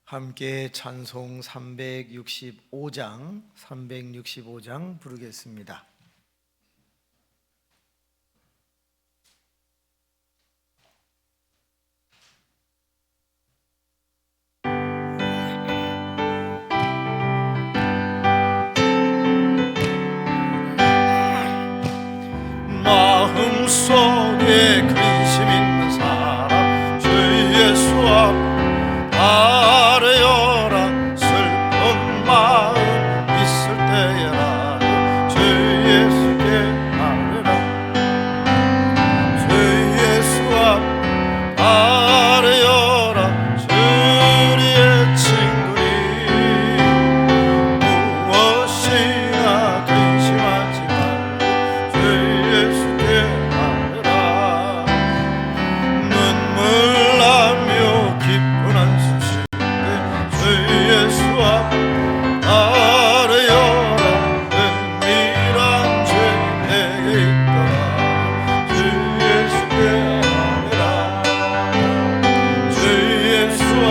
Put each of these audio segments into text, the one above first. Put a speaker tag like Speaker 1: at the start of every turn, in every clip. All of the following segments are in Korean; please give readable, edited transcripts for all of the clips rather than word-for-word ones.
Speaker 1: 함께 찬송 365장 부르겠습니다. 마음속에 근심 있는 사람 주 예수 앞 아뢰어라. 슬픈 마음 있을 때에라도 주 예수께 아뢰라. 주 예수 앞 아뢰어라. 주리의 친구니 무엇이나 근심하지 말고 주 예수께 아뢰라. 눈물 나며 기쁜 한숨 쉴 때 주 예수 앞 아뢰어라. 은밀한 죄 내게 있더라. 주 예수께 아뢰라. 주 예수 앞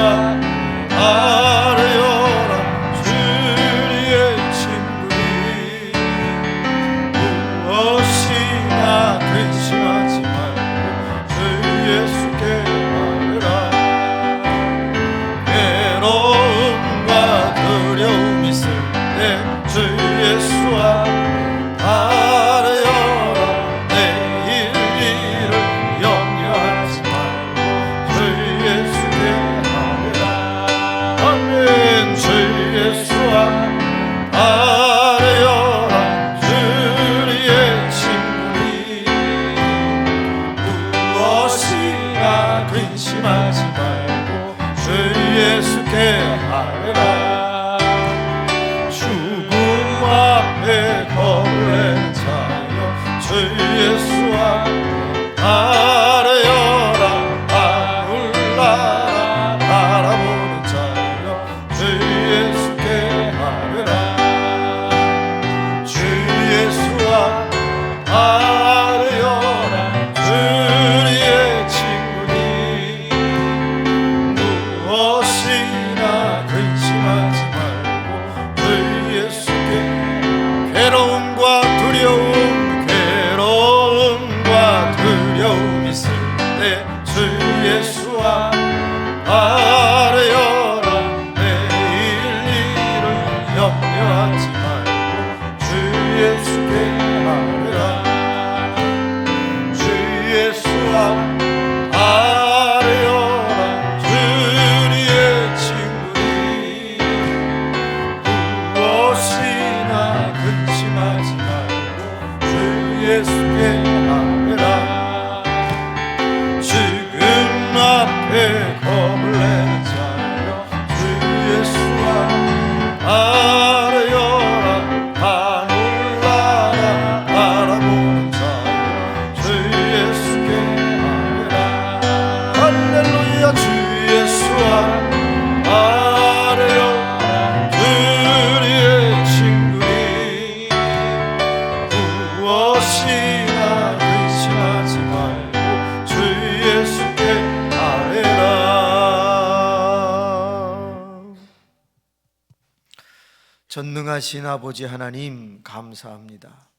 Speaker 1: 아뢰어라. 주리의 친구니 무엇이나 근심하지 말고 주 예수께 아뢰라. 괴로움과 두려움 있을 때 주 예수 앞 아뢰어라. 내일 일을 염려하지 말고 주 예수께 아뢰라. 아멘. 주 예수 앞 아뢰어라. 주리의 친구니 무엇이나 근심하지 말고 주 예수께 아뢰라. 죽음 앞에 겁을 내는 자여 주 예수 앞 아뢰어라. 하늘 나라 바라보는 자여 주 예수께 아뢰라. 주 예수 앞 아뢰어라. 주리의 친구니 무엇이나 근심하지 말고 주 예수께. 괴로움과 두려움 있을 때 주 예수 앞 아뢰어라. 내일 일을 염려하지 말고 주 예수께 아뢰라. 주 예수 앞 아뢰어라. 주리의 친구니 무엇이나 근심하지 말고 주 예수께 아뢰라. 지금 앞에 겁을 내는 자여 주 예수 앞 아뢰어라. 하늘 나라 바라보는 자여 주 예수께 아뢰라. 할렐루야. 주 예수 앞 아뢰어라. 주리의 친구니 무엇이나 근심하지 말고 주 예수께 아뢰라. 전능하신 아버지 하나님 감사합니다.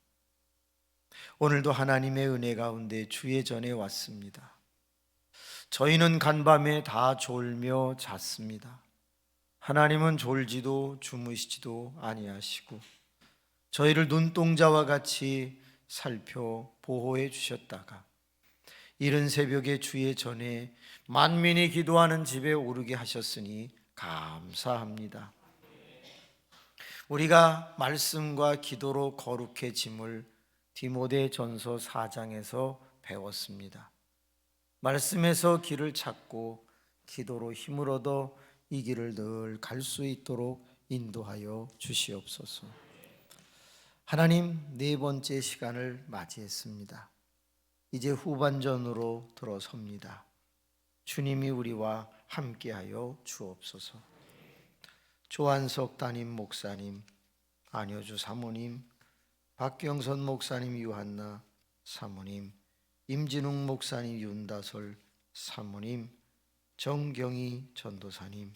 Speaker 1: 오늘도 하나님의 은혜 가운데 주의 전에 왔습니다. 저희는 간밤에 다 졸며 잤습니다. 하나님은 졸지도 주무시지도 아니하시고 저희를 눈동자와 같이 살펴 보호해 주셨다가 이른 새벽에 주의 전에 만민이 기도하는 집에 오르게 하셨으니 감사합니다. 우리가 말씀과 기도로 거룩해짐을 디모데전서 4장에서 배웠습니다. 말씀에서 길을 찾고 기도로 힘을 얻어 이 길을 늘 갈 수 있도록 인도하여 주시옵소서. 하나님, 네 번째 시간을 맞이했습니다. 이제 후반전으로 들어섭니다. 주님이 우리와 함께하여 주옵소서. 조한석 담임 목사님, 안효주 사모님, 박경선 목사님, 유한나 사모님, 임진웅 목사님, 윤다솔 사모님, 정경희 전도사님,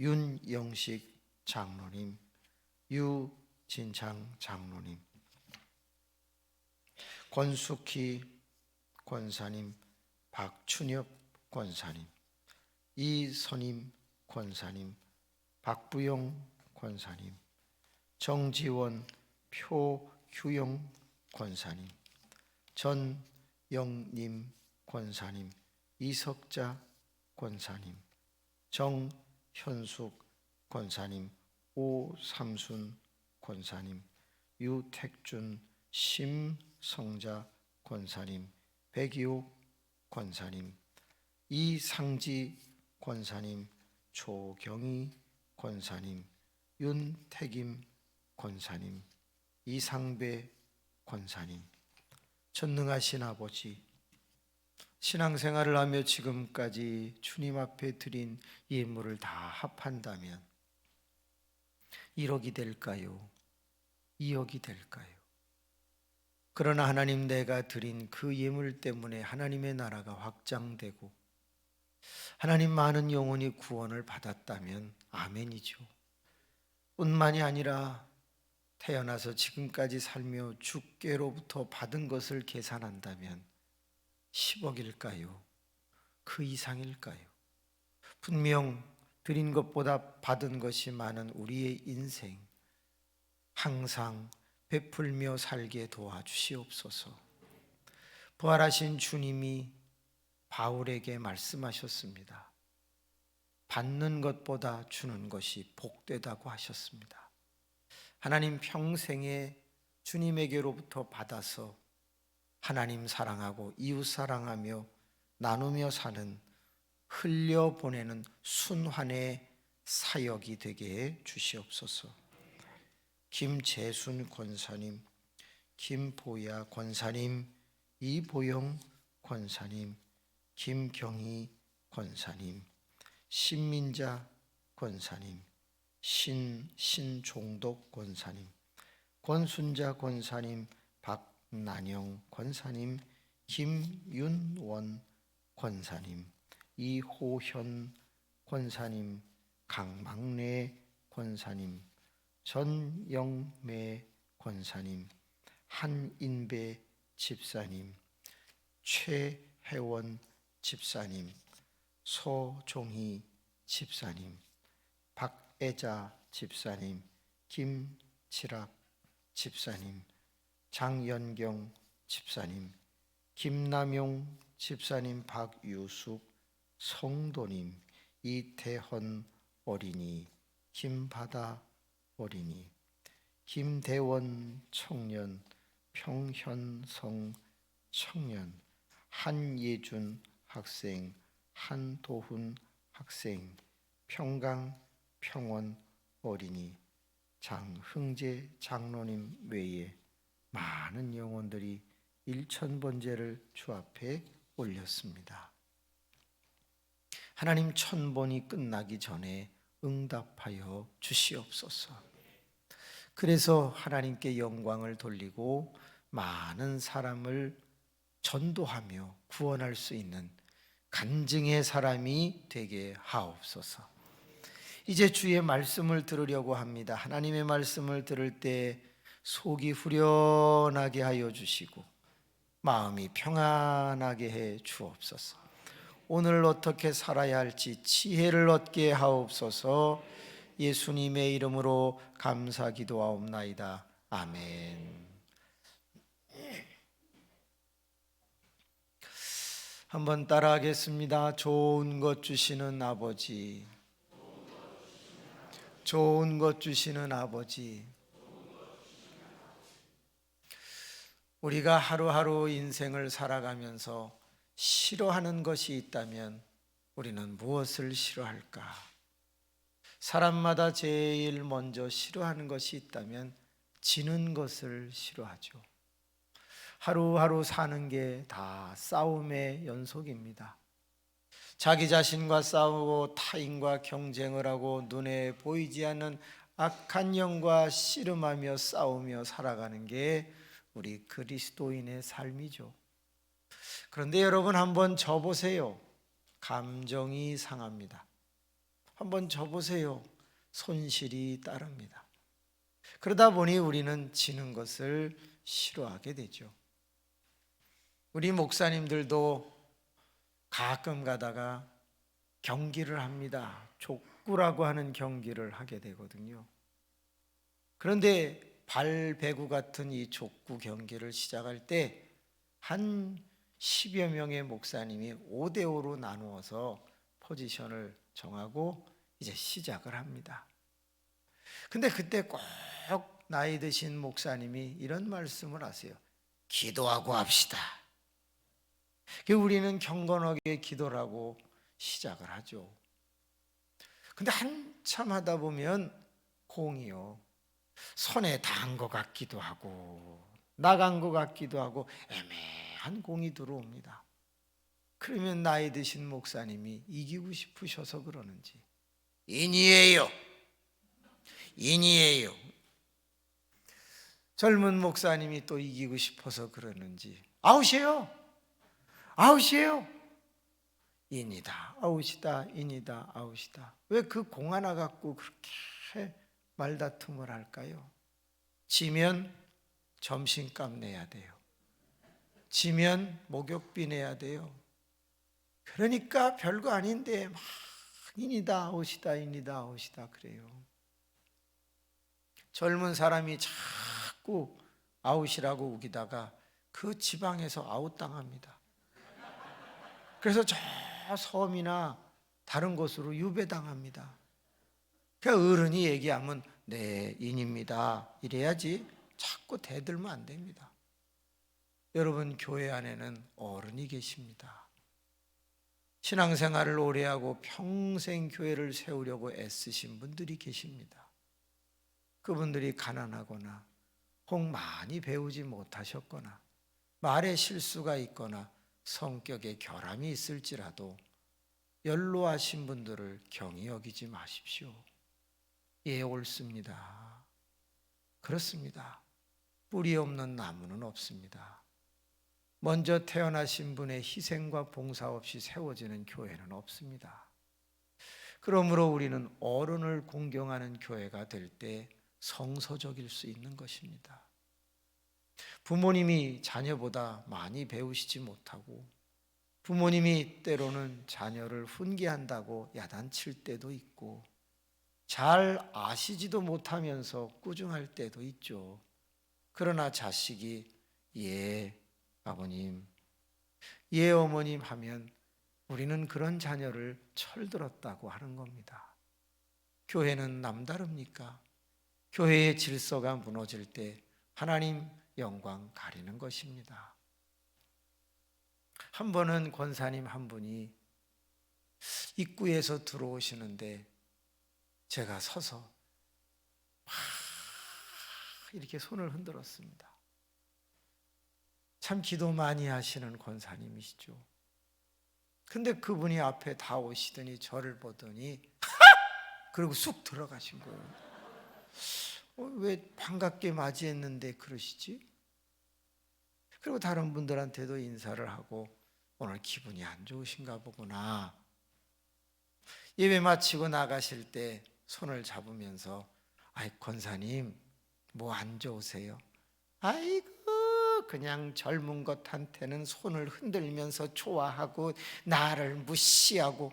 Speaker 2: 윤영식 장로님, 유진창 장로님, 권숙희 권사님, 박춘엽 권사님, 이선임 권사님, 박부영 권사님, 정지원 표규영 권사님, 전영님 권사님, 이석자 권사님, 정현숙 권사님, 오삼순 권사님, 유택준 심성자 권사님, 백이옥 권사님, 이상지 권사님, 조경희 권사님, 윤택임 권사님, 이상배 권사님, 전능하신 아버지, 신앙생활을 하며 지금까지 주님 앞에 드린 예물을 다 합한다면 1억이 될까요? 2억이 될까요? 그러나 하나님, 내가 드린 그 예물 때문에 하나님의 나라가 확장되고 하나님, 많은 영혼이 구원을 받았다면 아멘이죠. 뿐만이 아니라 태어나서 지금까지 살며 주께로부터 받은 것을 계산한다면 10억일까요? 그 이상일까요? 분명 드린 것보다 받은 것이 많은 우리의 인생, 항상 베풀며 살게 도와주시옵소서. 부활하신 주님이 바울에게 말씀하셨습니다. 받는 것보다 주는 것이 복되다고 하셨습니다. 하나님, 평생에 주님에게로부터 받아서 하나님 사랑하고 이웃 사랑하며 나누며 사는, 흘려보내는 순환의 사역이 되게 해 주시옵소서. 김재순 권사님, 김보야 권사님, 이보영 권사님, 김경희 권사님, 신민자 권사님, 신종덕 권사님, 권순자 권사님, 박난영 권사님, 김윤원 권사님, 이호현 권사님, 강막래 권사님, 전영매 권사님, 한인배 집사님, 최혜원 집사님, 소종희 집사님, 박애자 집사님, 김치락 집사님, 장연경 집사님, 김남용 집사님, 박유숙 성도님, 이태헌 어린이, 김바다 어린이, 김대원 청년, 평현성 청년, 한예준 학생, 한도훈 학생, 평강 평원 어린이, 장흥재 장로님 외에 많은 영혼들이 1000번제를 주 앞에 올렸습니다. 하나님, 1000번이 끝나기 전에 응답하여 주시옵소서. 그래서 하나님께 영광을 돌리고 많은 사람을 전도하며 구원할 수 있는 간증의 사람이 되게 하옵소서. 이제 주의 말씀을 들으려고 합니다. 하나님의 말씀을 들을 때 속이 후련하게 하여 주시고 마음이 평안하게 해 주옵소서. 오늘 어떻게 살아야 할지 지혜를 얻게 하옵소서. 예수님의 이름으로 감사 기도하옵나이다. 아멘. 한번 따라하겠습니다. 좋은 것 주시는 아버지, 좋은 것 주시는 아버지. 우리가 하루하루 인생을 살아가면서 싫어하는 것이 있다면 우리는 무엇을 싫어할까? 사람마다 제일 먼저 싫어하는 것이 있다면 지는 것을 싫어하죠. 하루하루 사는 게 다 싸움의 연속입니다. 자기 자신과 싸우고 타인과 경쟁을 하고 눈에 보이지 않는 악한 영과 씨름하며 싸우며 살아가는 게 우리 그리스도인의 삶이죠. 그런데 여러분, 한번 져보세요. 감정이 상합니다. 한번 져보세요. 손실이 따릅니다. 그러다 보니 우리는 지는 것을 싫어하게 되죠. 우리 목사님들도 가끔 가다가 경기를 합니다. 족구라고 하는 경기를 하게 되거든요. 그런데 발배구 같은 이 족구 경기를 시작할 때 한 10여 명의 목사님이 5대5로 나누어서 포지션을 정하고 이제 시작을 합니다. 근데 그때 꼭 나이 드신 목사님이 이런 말씀을 하세요. 기도하고 합시다. 우리는 경건하게 기도를 하고 시작을 하죠. 근데 한참 하다 보면 공이요, 손에 닿은 것 같기도 하고 나간 것 같기도 하고 애매한 공이 들어옵니다. 그러면 나이 드신 목사님이 이기고 싶으셔서 그러는지 인이에요. 젊은 목사님이 또 이기고 싶어서 그러는지 아웃이에요. 인이다 아웃이다, 인이다 아웃이다. 왜 그 공 하나 갖고 그렇게 말다툼을 할까요? 지면 점심값 내야 돼요. 지면 목욕비 내야 돼요. 그러니까 별거 아닌데 막 인이다 아웃이다 그래요. 젊은 사람이 자꾸 아웃이라고 우기다가 그 지방에서 아웃당합니다. 그래서 저 섬이나 다른 곳으로 유배당합니다. 그러니까 어른이 얘기하면 네 인입니다 이래야지 자꾸 대들면 안 됩니다. 여러분, 교회 안에는 어른이 계십니다. 신앙생활을 오래 하고 평생 교회를 세우려고 애쓰신 분들이 계십니다. 그분들이 가난하거나 혹 많이 배우지 못하셨거나 말에 실수가 있거나 성격에 결함이 있을지라도 연로하신 분들을 경히 여기지 마십시오. 예, 옳습니다. 그렇습니다. 뿌리 없는 나무는 없습니다. 먼저 태어나신 분의 희생과 봉사 없이 세워지는 교회는 없습니다. 그러므로 우리는 어른을 공경하는 교회가 될 때 성서적일 수 있는 것입니다. 부모님이 자녀보다 많이 배우시지 못하고 부모님이 때로는 자녀를 훈계한다고 야단칠 때도 있고 잘 아시지도 못하면서 꾸중할 때도 있죠. 그러나 자식이 예 아버님, 예 어머님 하면 우리는 그런 자녀를 철들었다고 하는 겁니다. 교회는 남다릅니까? 교회의 질서가 무너질 때 하나님 영광 가리는 것입니다. 한 번은 권사님 한 분이 입구에서 들어오시는데 제가 서서 막 이렇게 손을 흔들었습니다. 참 기도 많이 하시는 권사님이시죠. 근데 그분이 앞에 다 오시더니 저를 보더니 그리고 쑥 들어가신 거예요. 왜 반갑게 맞이했는데 그러시지? 그리고 다른 분들한테도 인사를 하고 오늘 기분이 안 좋으신가 보구나. 예배 마치고 나가실 때 손을 잡으면서 아이 권사님 뭐 안 좋으세요? 아이고 그냥 젊은 것한테는 손을 흔들면서 좋아하고 나를 무시하고.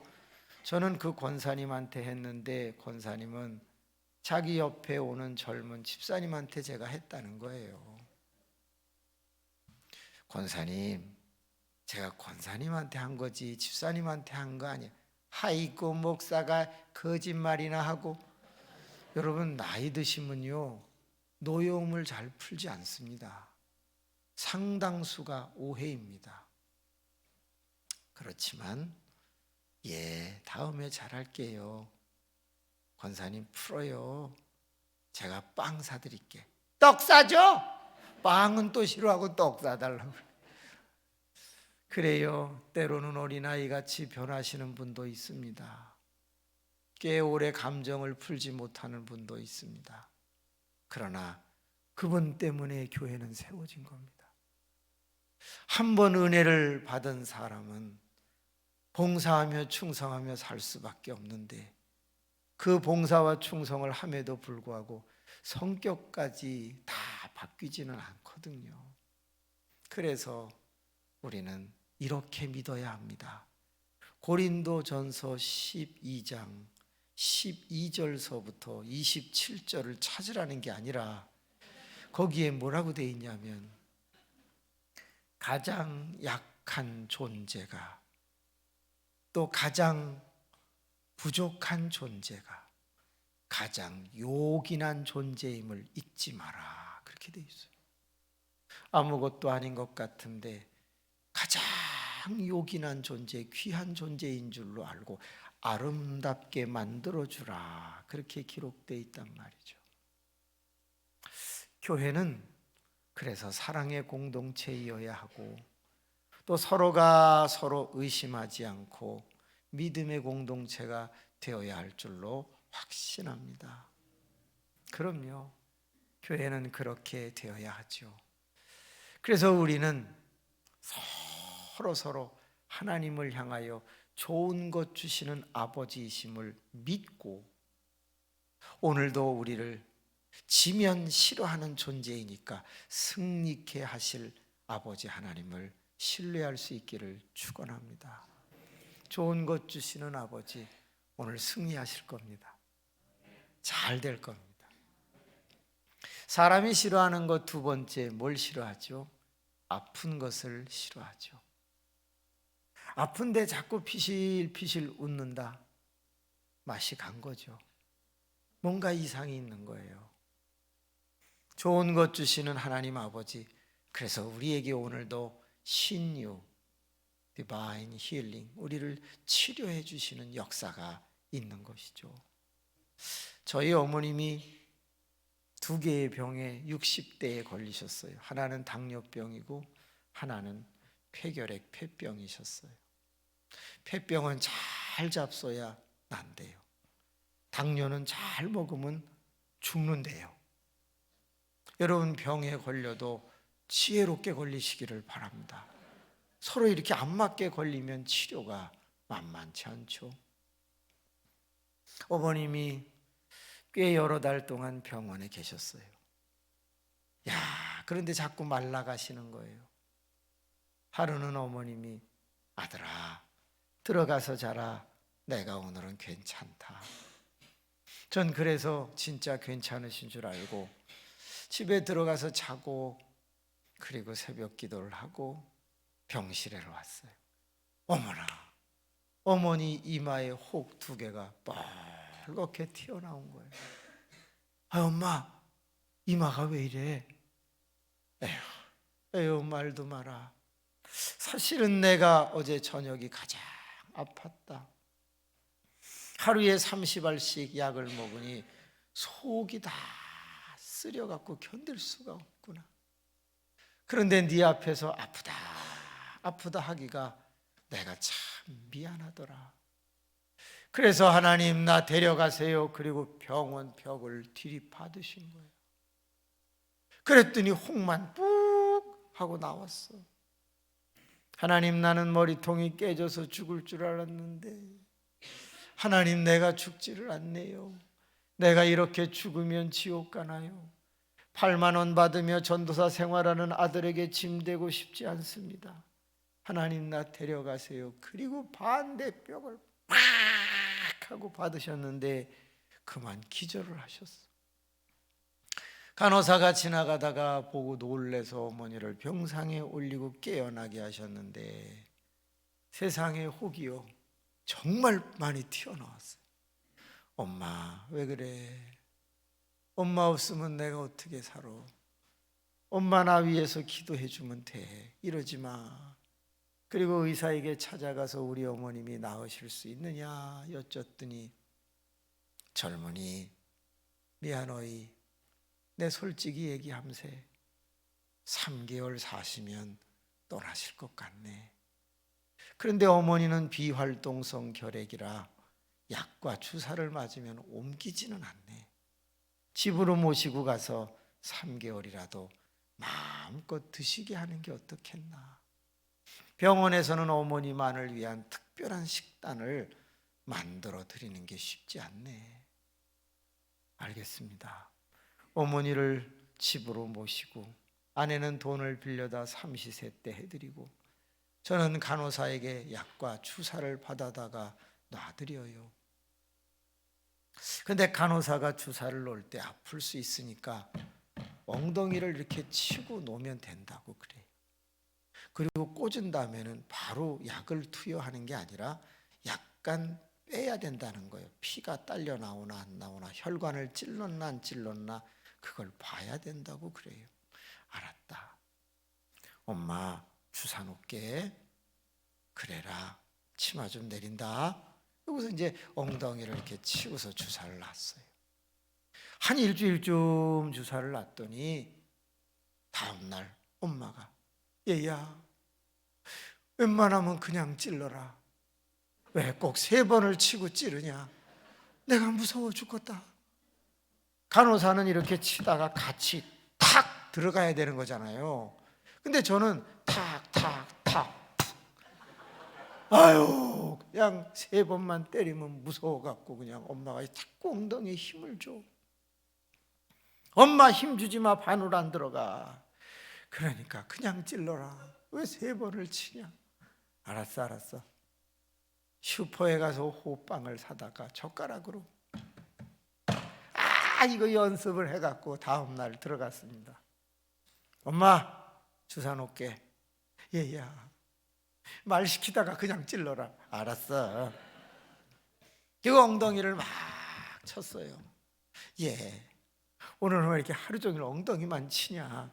Speaker 2: 저는 그 권사님한테 했는데 권사님은 자기 옆에 오는 젊은 집사님한테 제가 했다는 거예요. 권사님, 제가 권사님한테 한 거지 집사님한테 한 거 아니에요. 아이고 목사가 거짓말이나 하고. 여러분, 나이 드시면요 노여움을 잘 풀지 않습니다. 상당수가 오해입니다. 그렇지만 예 다음에 잘할게요. 권사님 풀어요. 제가 빵 사드릴게. 떡 사줘? 빵은 또 싫어하고 떡 사달라고. 그래요. 때로는 어린아이같이 변하시는 분도 있습니다. 꽤 오래 감정을 풀지 못하는 분도 있습니다. 그러나 그분 때문에 교회는 세워진 겁니다. 한 번 은혜를 받은 사람은 봉사하며 충성하며 살 수밖에 없는데 그 봉사와 충성을 함에도 불구하고 성격까지 다 바뀌지는 않거든요. 그래서 우리는 이렇게 믿어야 합니다. 고린도전서 12장 12절서부터 27절을 찾으라는 게 아니라 거기에 뭐라고 돼 있냐면 가장 약한 존재가 또 가장 부족한 존재가 가장 요긴한 존재임을 잊지 마라, 그렇게 돼 있어요. 아무것도 아닌 것 같은데 가장 요긴한 존재, 귀한 존재인 줄로 알고 아름답게 만들어주라, 그렇게 기록되어 있단 말이죠. 교회는 그래서 사랑의 공동체이어야 하고 또 서로가 서로 의심하지 않고 믿음의 공동체가 되어야 할 줄로 확신합니다. 그럼요, 교회는 그렇게 되어야 하죠. 그래서 우리는 서로 하나님을 향하여 좋은 것 주시는 아버지이심을 믿고 오늘도 우리를 지면 싫어하는 존재이니까 승리케 하실 아버지 하나님을 신뢰할 수 있기를 축원합니다. 좋은 것 주시는 아버지, 오늘 승리하실 겁니다. 잘 될 겁니다. 사람이 싫어하는 것 두 번째, 뭘 싫어하죠? 아픈 것을 싫어하죠. 아픈데 자꾸 피실피실 웃는다. 맛이 간 거죠. 뭔가 이상이 있는 거예요. 좋은 것 주시는 하나님 아버지, 그래서 우리에게 오늘도 신유, 디바인 힐링, 우리를 치료해 주시는 역사가 있는 것이죠. 저희 어머님이 두 개의 병에 60대에 걸리셨어요. 하나는 당뇨병이고 하나는 폐결핵 폐병이셨어요. 폐병은 잘 잡숴야 난대요. 당뇨는 잘 먹으면 죽는데요. 여러분, 병에 걸려도 지혜롭게 걸리시기를 바랍니다. 서로 이렇게 안 맞게 걸리면 치료가 만만치 않죠. 어머님이 꽤 여러 달 동안 병원에 계셨어요. 그런데 자꾸 말라가시는 거예요. 하루는 어머님이 아들아, 들어가서 자라. 내가 오늘은 괜찮다. 전 그래서 진짜 괜찮으신 줄 알고 집에 들어가서 자고 그리고 새벽 기도를 하고 병실에로 왔어요. 어머나, 어머니 이마에 혹 두 개가 빨갛게 튀어나온 거예요. 엄마, 이마가 왜 이래? 에휴, 말도 마라. 사실은 내가 어제 저녁이 가장 아팠다. 하루에 30알씩 약을 먹으니 속이 다 쓰려갖고 견딜 수가 없구나. 그런데 네 앞에서 아프다 아프다 하기가 내가 참 미안하더라. 그래서 하나님, 나 데려가세요. 그리고 병원 벽을 들이받으신 거예요. 그랬더니 혹만 뿍 하고 나왔어. 하나님, 나는 머리통이 깨져서 죽을 줄 알았는데 하나님, 내가 죽지를 않네요. 내가 이렇게 죽으면 지옥 가나요? 8만 원 받으며 전도사 생활하는 아들에게 짐 되고 싶지 않습니다. 하나님, 나 데려가세요. 그리고 반대벽을 팍 하고 받으셨는데 그만 기절을 하셨어. 간호사가 지나가다가 보고 놀래서 어머니를 병상에 올리고 깨어나게 하셨는데 세상에 혹이요, 정말 많이 튀어나왔어요. 엄마, 왜 그래? 엄마 없으면 내가 어떻게 살아? 엄마 나 위해서 기도해 주면 돼. 이러지 마. 그리고 의사에게 찾아가서 우리 어머님이 나으실 수 있느냐 여쭸더니 젊은이, 미안하이, 내 솔직히 얘기함세 3개월 사시면 떠나실 것 같네. 그런데 어머니는 비활동성 결핵이라 약과 주사를 맞으면 옮기지는 않네. 집으로 모시고 가서 3개월이라도 마음껏 드시게 하는 게 어떻겠나. 병원에서는 어머니만을 위한 특별한 식단을 만들어 드리는 게 쉽지 않네. 알겠습니다. 어머니를 집으로 모시고 아내는 돈을 빌려다 삼시세 때 해드리고 저는 간호사에게 약과 주사를 받아다가 놔드려요. 근데 간호사가 주사를 놓을 때 아플 수 있으니까 엉덩이를 이렇게 치고 놓으면 된다고 그래요. 그리고 꽂은 다음에는 바로 약을 투여하는 게 아니라 약간 빼야 된다는 거예요. 피가 딸려 나오나 안 나오나, 혈관을 찔렀나 안 찔렀나 그걸 봐야 된다고 그래요. 알았다. 엄마 주사 놓게. 그래라. 치마 좀 내린다. 여기서 이제 엉덩이를 이렇게 치고서 주사를 놨어요. 한 일주일쯤 주사를 놨더니 다음날 엄마가 얘야 웬만하면 그냥 찔러라. 왜 꼭 3번을 치고 찌르냐? 내가 무서워 죽겠다. 간호사는 이렇게 치다가 같이 탁 들어가야 되는 거잖아요. 근데 저는 탁탁탁 아유 그냥 3번만 때리면 무서워갖고 그냥 엄마가 자꾸 엉덩이에 힘을 줘. 엄마 힘 주지 마. 바늘 안 들어가. 그러니까 그냥 찔러라. 왜 3번을 치냐? 알았어. 슈퍼에 가서 호빵을 사다가 젓가락으로 이거 연습을 해갖고 다음날 들어갔습니다. 엄마 주사 놓게. 얘야 말 시키다가 그냥 찔러라. 알았어. 그 엉덩이를 막 쳤어요. 오늘은 왜 이렇게 하루 종일 엉덩이만 치냐?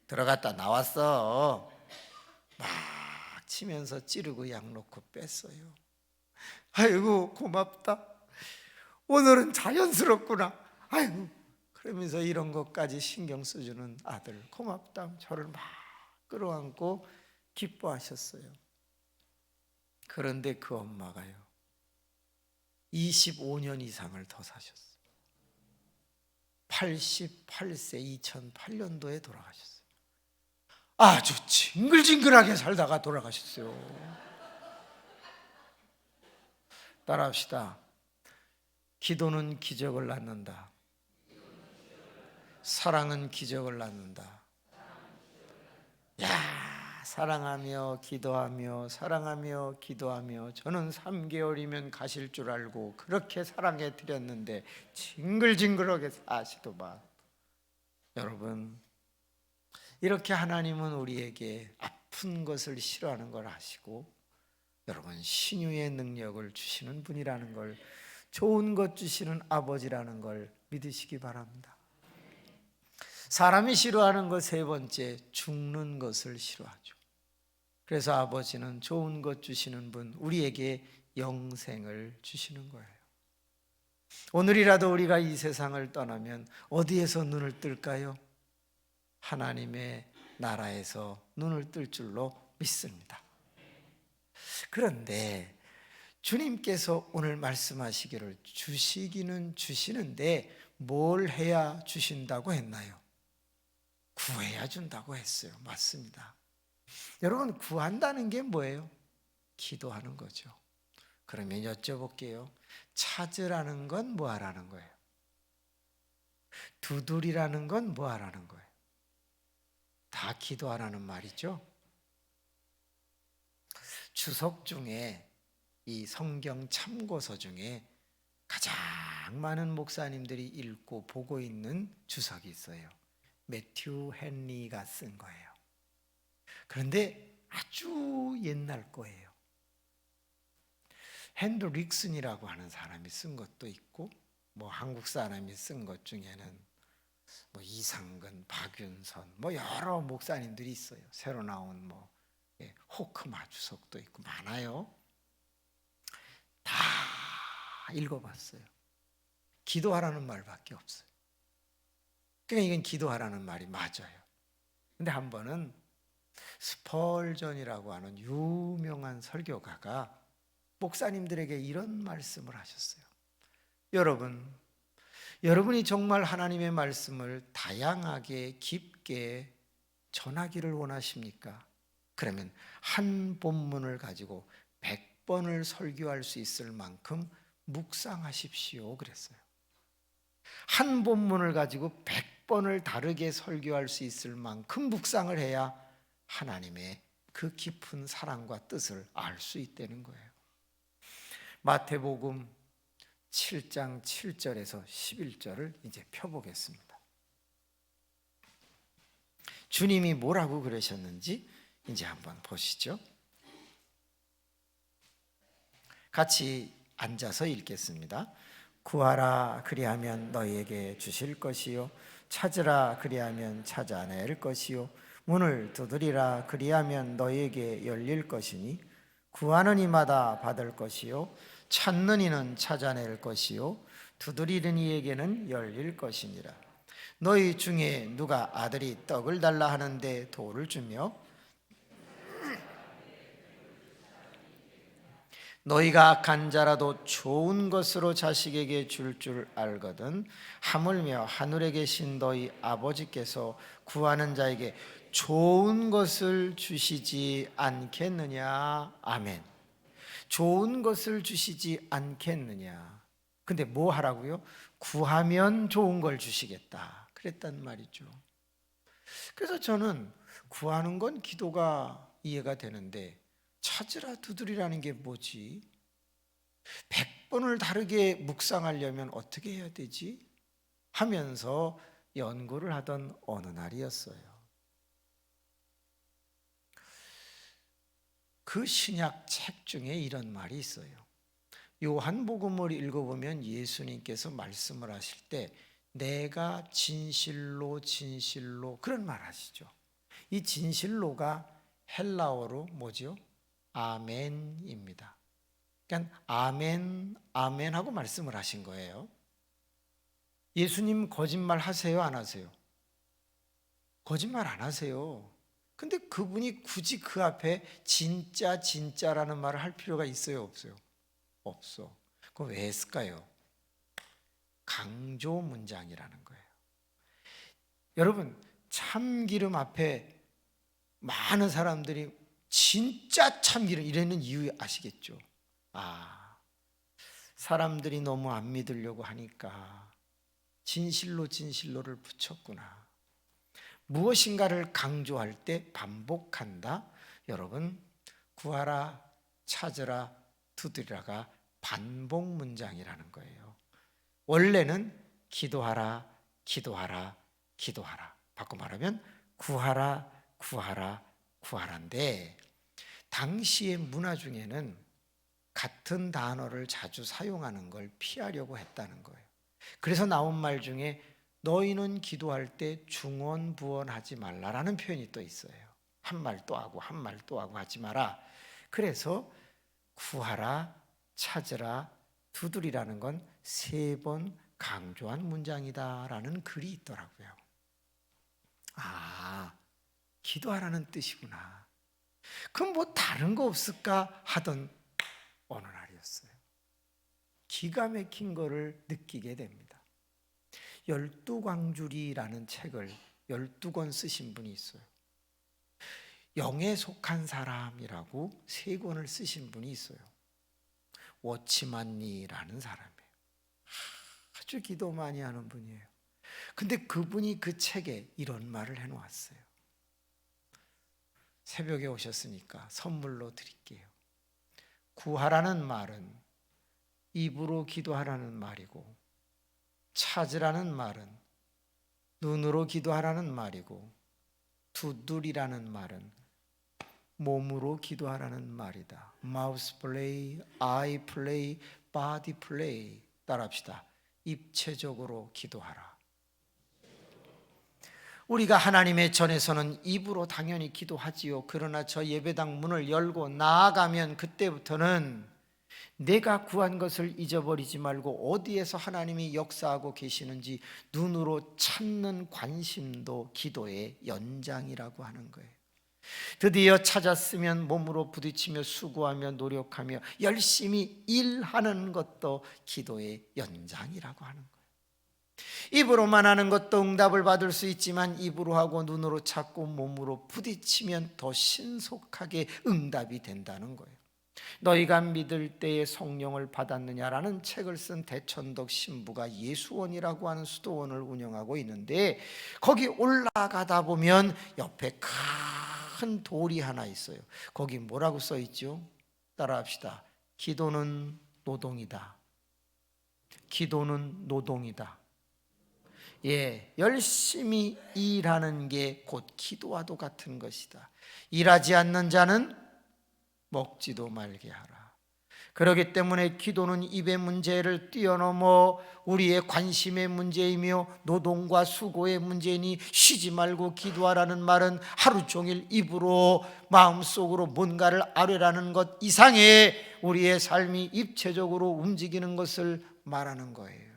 Speaker 2: 들어갔다 나왔어. 막 치면서 찌르고 약 놓고 뺐어요. 아이고 고맙다. 오늘은 자연스럽구나. 아이고 그러면서 이런 것까지 신경 써주는 아들 고맙다. 저를 막 끌어안고 기뻐하셨어요. 그런데 그 엄마가요 25년 이상을 더 사셨어요. 88세 2008년도에 돌아가셨어요. 아주 징글징글하게 살다가 돌아가셨어요. 따라합시다. 기도는 기적을 낳는다. 사랑은 기적을 낳는다. 사랑하며 기도하며 사랑하며 기도하며 저는 3개월이면 가실 줄 알고 그렇게 사랑해 드렸는데 징글징글하게 사시더만. 여러분 이렇게 하나님은 우리에게 아픈 것을 싫어하는 걸 아시고 여러분 신유의 능력을 주시는 분이라는 걸, 좋은 것 주시는 아버지라는 걸 믿으시기 바랍니다. 사람이 싫어하는 것 3번째, 죽는 것을 싫어하죠. 그래서 아버지는 좋은 것 주시는 분, 우리에게 영생을 주시는 거예요. 오늘이라도 우리가 이 세상을 떠나면 어디에서 눈을 뜰까요? 하나님의 나라에서 눈을 뜰 줄로 믿습니다. 그런데 주님께서 오늘 말씀하시기를 주시기는 주시는데 뭘 해야 주신다고 했나요? 구해야 준다고 했어요. 맞습니다. 여러분 구한다는 게 뭐예요? 기도하는 거죠. 그러면 여쭤볼게요. 찾으라는 건 뭐 하라는 거예요? 두드리라는 건 뭐 하라는 거예요? 다 기도하라는 말이죠. 주석 중에 이 성경 참고서 중에 가장 많은 목사님들이 읽고 보고 있는 주석이 있어요. 매튜 헨리가 쓴 거예요. 그런데 아주 옛날 거예요. 핸드 릭슨이라고 하는 사람이 쓴 것도 있고 뭐 한국 사람이 쓴 것 중에는 뭐 이상근, 박윤선 뭐 여러 목사님들이 있어요. 새로 나온 뭐 호크마 주석도 있고 많아요. 다 읽어봤어요. 기도하라는 말밖에 없어요. 그러니까 이건 기도하라는 말이 맞아요. 근데 한 번은 스펄전이라고 하는 유명한 설교가가 목사님들에게 이런 말씀을 하셨어요. 여러분이 정말 하나님의 말씀을 다양하게 깊게 전하기를 원하십니까? 그러면 한 본문을 가지고 100번을 설교할 수 있을 만큼 묵상하십시오 그랬어요. 한 본문을 가지고 100번을 다르게 설교할 수 있을 만큼 묵상을 해야 하나님의 그 깊은 사랑과 뜻을 알 수 있다는 거예요. 마태복음 7장 7절에서 11절을 이제 펴보겠습니다. 주님이 뭐라고 그러셨는지 이제 한번 보시죠. 같이 앉아서 읽겠습니다. 구하라 그리하면 너희에게 주실 것이요 찾으라 그리하면 찾아낼 것이요 문을 두드리라 그리하면 너희에게 열릴 것이니 구하는 이마다 받을 것이요 찾는 이는 찾아낼 것이요 두드리는 이에게는 열릴 것이니라. 너희 중에 누가 아들이 떡을 달라 하는데 돌을 주며 너희가 악한 자라도 좋은 것으로 자식에게 줄 알거든 하물며 하늘에 계신 너희 아버지께서 구하는 자에게 좋은 것을 주시지 않겠느냐. 아멘. 좋은 것을 주시지 않겠느냐. 근데 뭐 하라고요? 구하면 좋은 걸 주시겠다 그랬단 말이죠. 그래서 저는 구하는 건 기도가 이해가 되는데 찾으라 두드리라는 게 뭐지? 100번을 다르게 묵상하려면 어떻게 해야 되지? 하면서 연구를 하던 어느 날이었어요. 그 신약 책 중에 이런 말이 있어요. 요한복음을 읽어보면 예수님께서 말씀을 하실 때 내가 진실로 진실로 그런 말 하시죠. 이 진실로가 헬라어로 뭐죠? 아멘입니다. 그러니까 아멘, 아멘 하고 말씀을 하신 거예요. 예수님 거짓말 하세요, 안 하세요? 거짓말 안 하세요. 근데 그분이 굳이 그 앞에 진짜, 진짜라는 말을 할 필요가 있어요, 없어요? 없어. 그럼 왜 했을까요? 강조 문장이라는 거예요. 여러분, 참기름 앞에 많은 사람들이 진짜 참기름 이러는 이유 아시겠죠? 사람들이 너무 안 믿으려고 하니까 진실로 진실로를 붙였구나. 무엇인가를 강조할 때 반복한다. 여러분, 구하라, 찾으라, 두드리라가 반복 문장이라는 거예요. 원래는 기도하라, 기도하라, 기도하라. 바꿔 말하면 구하라, 구하라, 구하라인데 당시의 문화 중에는 같은 단어를 자주 사용하는 걸 피하려고 했다는 거예요. 그래서 나온 말 중에 너희는 기도할 때 중언부언하지 말라라는 표현이 또 있어요. 한 말 또 하고 한 말 또 하고 하지 마라. 그래서 구하라, 찾으라, 두드리라는 건 3번 강조한 문장이다라는 글이 있더라고요. 기도하라는 뜻이구나. 그럼 뭐 다른 거 없을까 하던 어느 날이었어요. 기가 막힌 거를 느끼게 됩니다. 12광주리라는 책을 12권 쓰신 분이 있어요. 영에 속한 사람이라고 3권을 쓰신 분이 있어요. 워치만리라는 사람이에요. 아주 기도 많이 하는 분이에요. 근데 그분이 그 책에 이런 말을 해놓았어요. 새벽에 오셨으니까 선물로 드릴게요. 구하라는 말은 입으로 기도하라는 말이고 찾으라는 말은 눈으로 기도하라는 말이고 두드리라는 말은 몸으로 기도하라는 말이다. 마우스 플레이, 아이 플레이, 바디 플레이. 따라합시다. 입체적으로 기도하라. 우리가 하나님의 전에서는 입으로 당연히 기도하지요. 그러나 저 예배당 문을 열고 나아가면 그때부터는 내가 구한 것을 잊어버리지 말고 어디에서 하나님이 역사하고 계시는지 눈으로 찾는 관심도 기도의 연장이라고 하는 거예요. 드디어 찾았으면 몸으로 부딪히며 수고하며 노력하며 열심히 일하는 것도 기도의 연장이라고 하는 거예요. 입으로만 하는 것도 응답을 받을 수 있지만 입으로 하고 눈으로 찾고 몸으로 부딪히면 더 신속하게 응답이 된다는 거예요. 너희가 믿을 때에 성령을 받았느냐라는 책을 쓴 대천덕 신부가 예수원이라고 하는 수도원을 운영하고 있는데, 거기 올라가다 보면 옆에 큰 돌이 하나 있어요. 거기 뭐라고 써 있죠? 따라합시다. 기도는 노동이다. 기도는 노동이다. 예, 열심히 일하는 게 곧 기도와도 같은 것이다. 일하지 않는 자는 먹지도 말게 하라. 그렇기 때문에 기도는 입의 문제를 뛰어넘어 우리의 관심의 문제이며 노동과 수고의 문제이니, 쉬지 말고 기도하라는 말은 하루 종일 입으로 마음속으로 뭔가를 아뢰라는 것 이상의 우리의 삶이 입체적으로 움직이는 것을 말하는 거예요.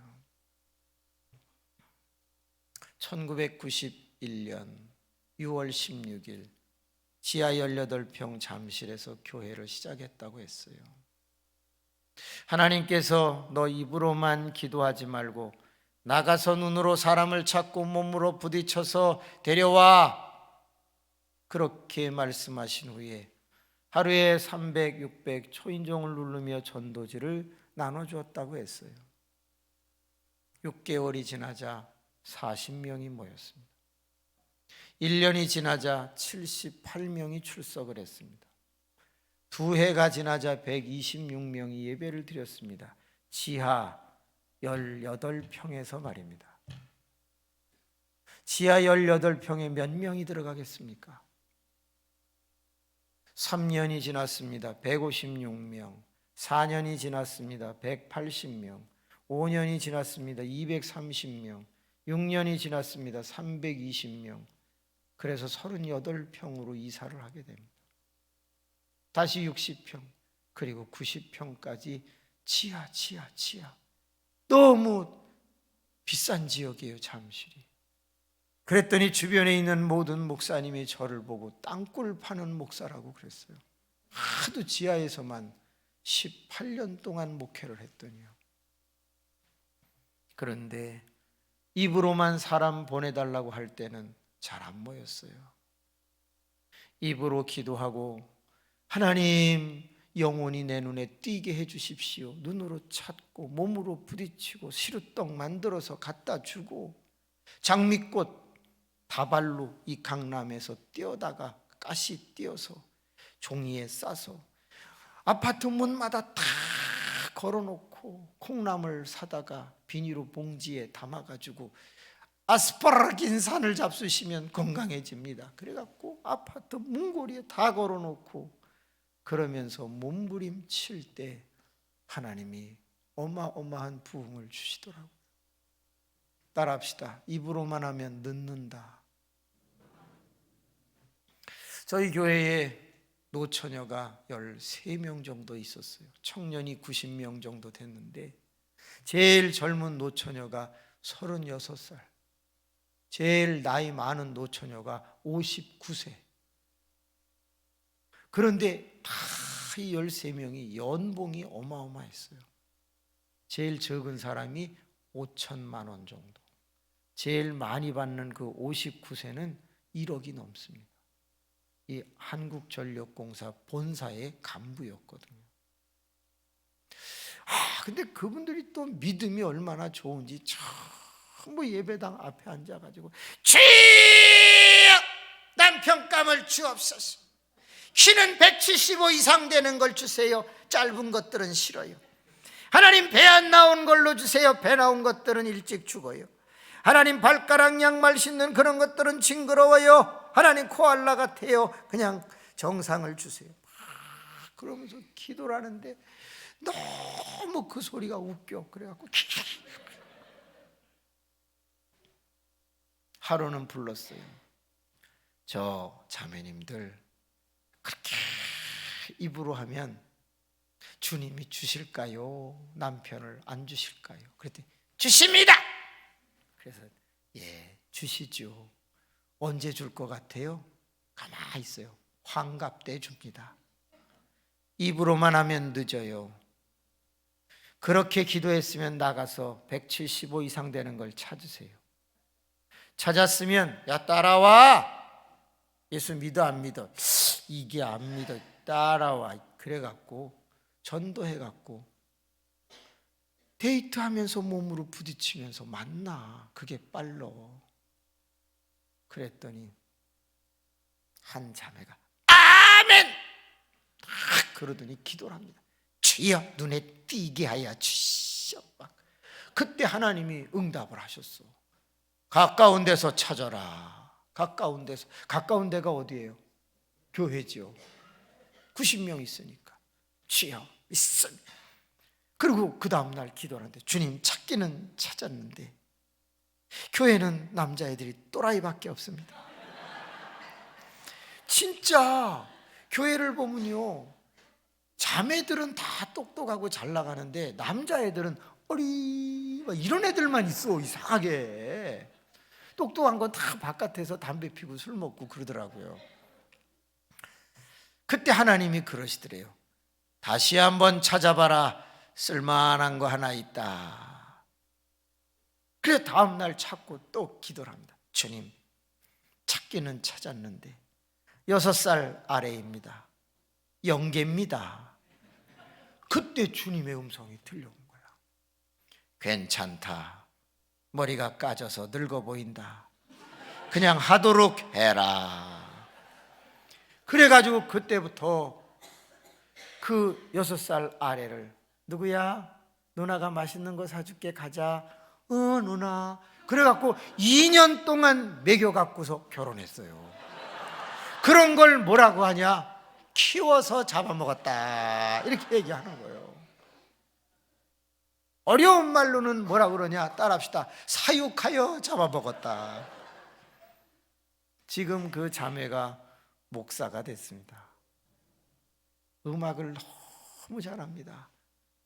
Speaker 2: 1991년 6월 16일 지하 18평 잠실에서 교회를 시작했다고 했어요. 하나님께서 너 입으로만 기도하지 말고 나가서 눈으로 사람을 찾고 몸으로 부딪혀서 데려와, 그렇게 말씀하신 후에 하루에 300, 600 초인종을 누르며 전도지를 나눠주었다고 했어요. 6개월이 지나자 40명이 모였습니다. 1년이 지나자 78명이 출석을 했습니다. 2해가 지나자 126명이 예배를 드렸습니다. 지하 18평에서 말입니다. 지하 18평에 몇 명이 들어가겠습니까? 3년이 지났습니다. 156명. 4년이 지났습니다. 180명. 5년이 지났습니다. 230명. 6년이 지났습니다. 320명. 그래서 38평으로 이사를 하게 됩니다. 다시 60평, 그리고 90평까지 지하. 너무 비싼 지역이에요, 잠실이. 그랬더니 주변에 있는 모든 목사님이 저를 보고 땅굴 파는 목사라고 그랬어요. 하도 지하에서만 18년 동안 목회를 했더니요. 그런데 입으로만 사람 보내달라고 할 때는 잘 안 모였어요. 입으로 기도하고 하나님 영원히 내 눈에 띄게 해주십시오. 눈으로 찾고 몸으로 부딪히고 시루떡 만들어서 갖다 주고 장미꽃 다발로 이 강남에서 띄어다가 가시 띄어서 종이에 싸서 아파트 문마다 다 걸어놓고 콩나물 사다가 비닐로 봉지에 담아가지고 아스파라긴산을 잡수시면 건강해집니다. 그래갖고 아파트 문고리에 다 걸어놓고 그러면서 몸부림칠 때 하나님이 어마어마한 부흥을 주시더라고요. 따라합시다. 입으로만 하면 늦는다. 저희 교회에 노처녀가 13명 정도 있었어요. 청년이 90명 정도 됐는데 제일 젊은 노처녀가 36살, 제일 나이 많은 노처녀가 59세. 그런데 다 이 13명이 연봉이 어마어마했어요. 제일 적은 사람이 5천만 원 정도, 제일 많이 받는 그 59세는 1억이 넘습니다. 이 한국전력공사 본사의 간부였거든요. 근데 그분들이 또 믿음이 얼마나 좋은지 전부 예배당 앞에 앉아가지고 주여 남편감을 주옵소서. 키는 175 이상 되는 걸 주세요. 짧은 것들은 싫어요. 하나님 배 안 나온 걸로 주세요. 배 나온 것들은 일찍 죽어요. 하나님 발가락 양말 신는 그런 것들은 징그러워요. 하나님 코알라 같아요. 그냥 정상을 주세요. 그러면서 기도를 하는데 너무 그 소리가 웃겨. 그래갖고 하루는 불렀어요. 저 자매님들 그렇게 입으로 하면 주님이 주실까요? 남편을 안 주실까요? 그랬더니 주십니다. 그래서 예, 주시죠. 언제 줄 것 같아요? 가만히 있어요. 환갑 때 줍니다. 입으로만 하면 늦어요. 그렇게 기도했으면 나가서 175 이상 되는 걸 찾으세요. 찾았으면 야 따라와. 예수 믿어 안 믿어? 이게 안 믿어. 따라와. 그래갖고 전도해갖고 데이트하면서 몸으로 부딪히면서 만나. 그게 빨로. 그랬더니 한 자매가 아멘! 딱 그러더니 기도를 합니다. 주여 눈에 띄게 하여 주시오. 그때 하나님이 응답을 하셨어. 가까운 데서 찾아라. 가까운 데서. 가까운 데가 어디예요? 교회지요. 90명 있으니까 주여 있어. 그리고 그 다음날 기도를 하는데 주님 찾기는 찾았는데 교회는 남자애들이 또라이밖에 없습니다. 진짜 교회를 보면요, 자매들은 다 똑똑하고 잘 나가는데 남자애들은 어리 이런 애들만 있어. 이상하게 똑똑한 건 다 바깥에서 담배 피고 술 먹고 그러더라고요. 그때 하나님이 그러시더래요. 다시 한번 찾아봐라. 쓸만한 거 하나 있다. 그래 다음날 찾고 또 기도를 합니다. 주님 찾기는 찾았는데 6살 아래입니다. 영계입니다. 그때 주님의 음성이 들려온 거야. 괜찮다. 머리가 까져서 늙어 보인다. 그냥 하도록 해라. 그래가지고 그때부터 그 6살 아래를 누구야? 누나가 맛있는 거 사줄게. 가자. 누나. 그래갖고 2년 동안 먹여갖고서 결혼했어요. 그런 걸 뭐라고 하냐? 키워서 잡아먹었다. 이렇게 얘기하는 거예요. 어려운 말로는 뭐라고 그러냐? 따라합시다. 사육하여 잡아먹었다. 지금 그 자매가 목사가 됐습니다. 음악을 너무 잘합니다.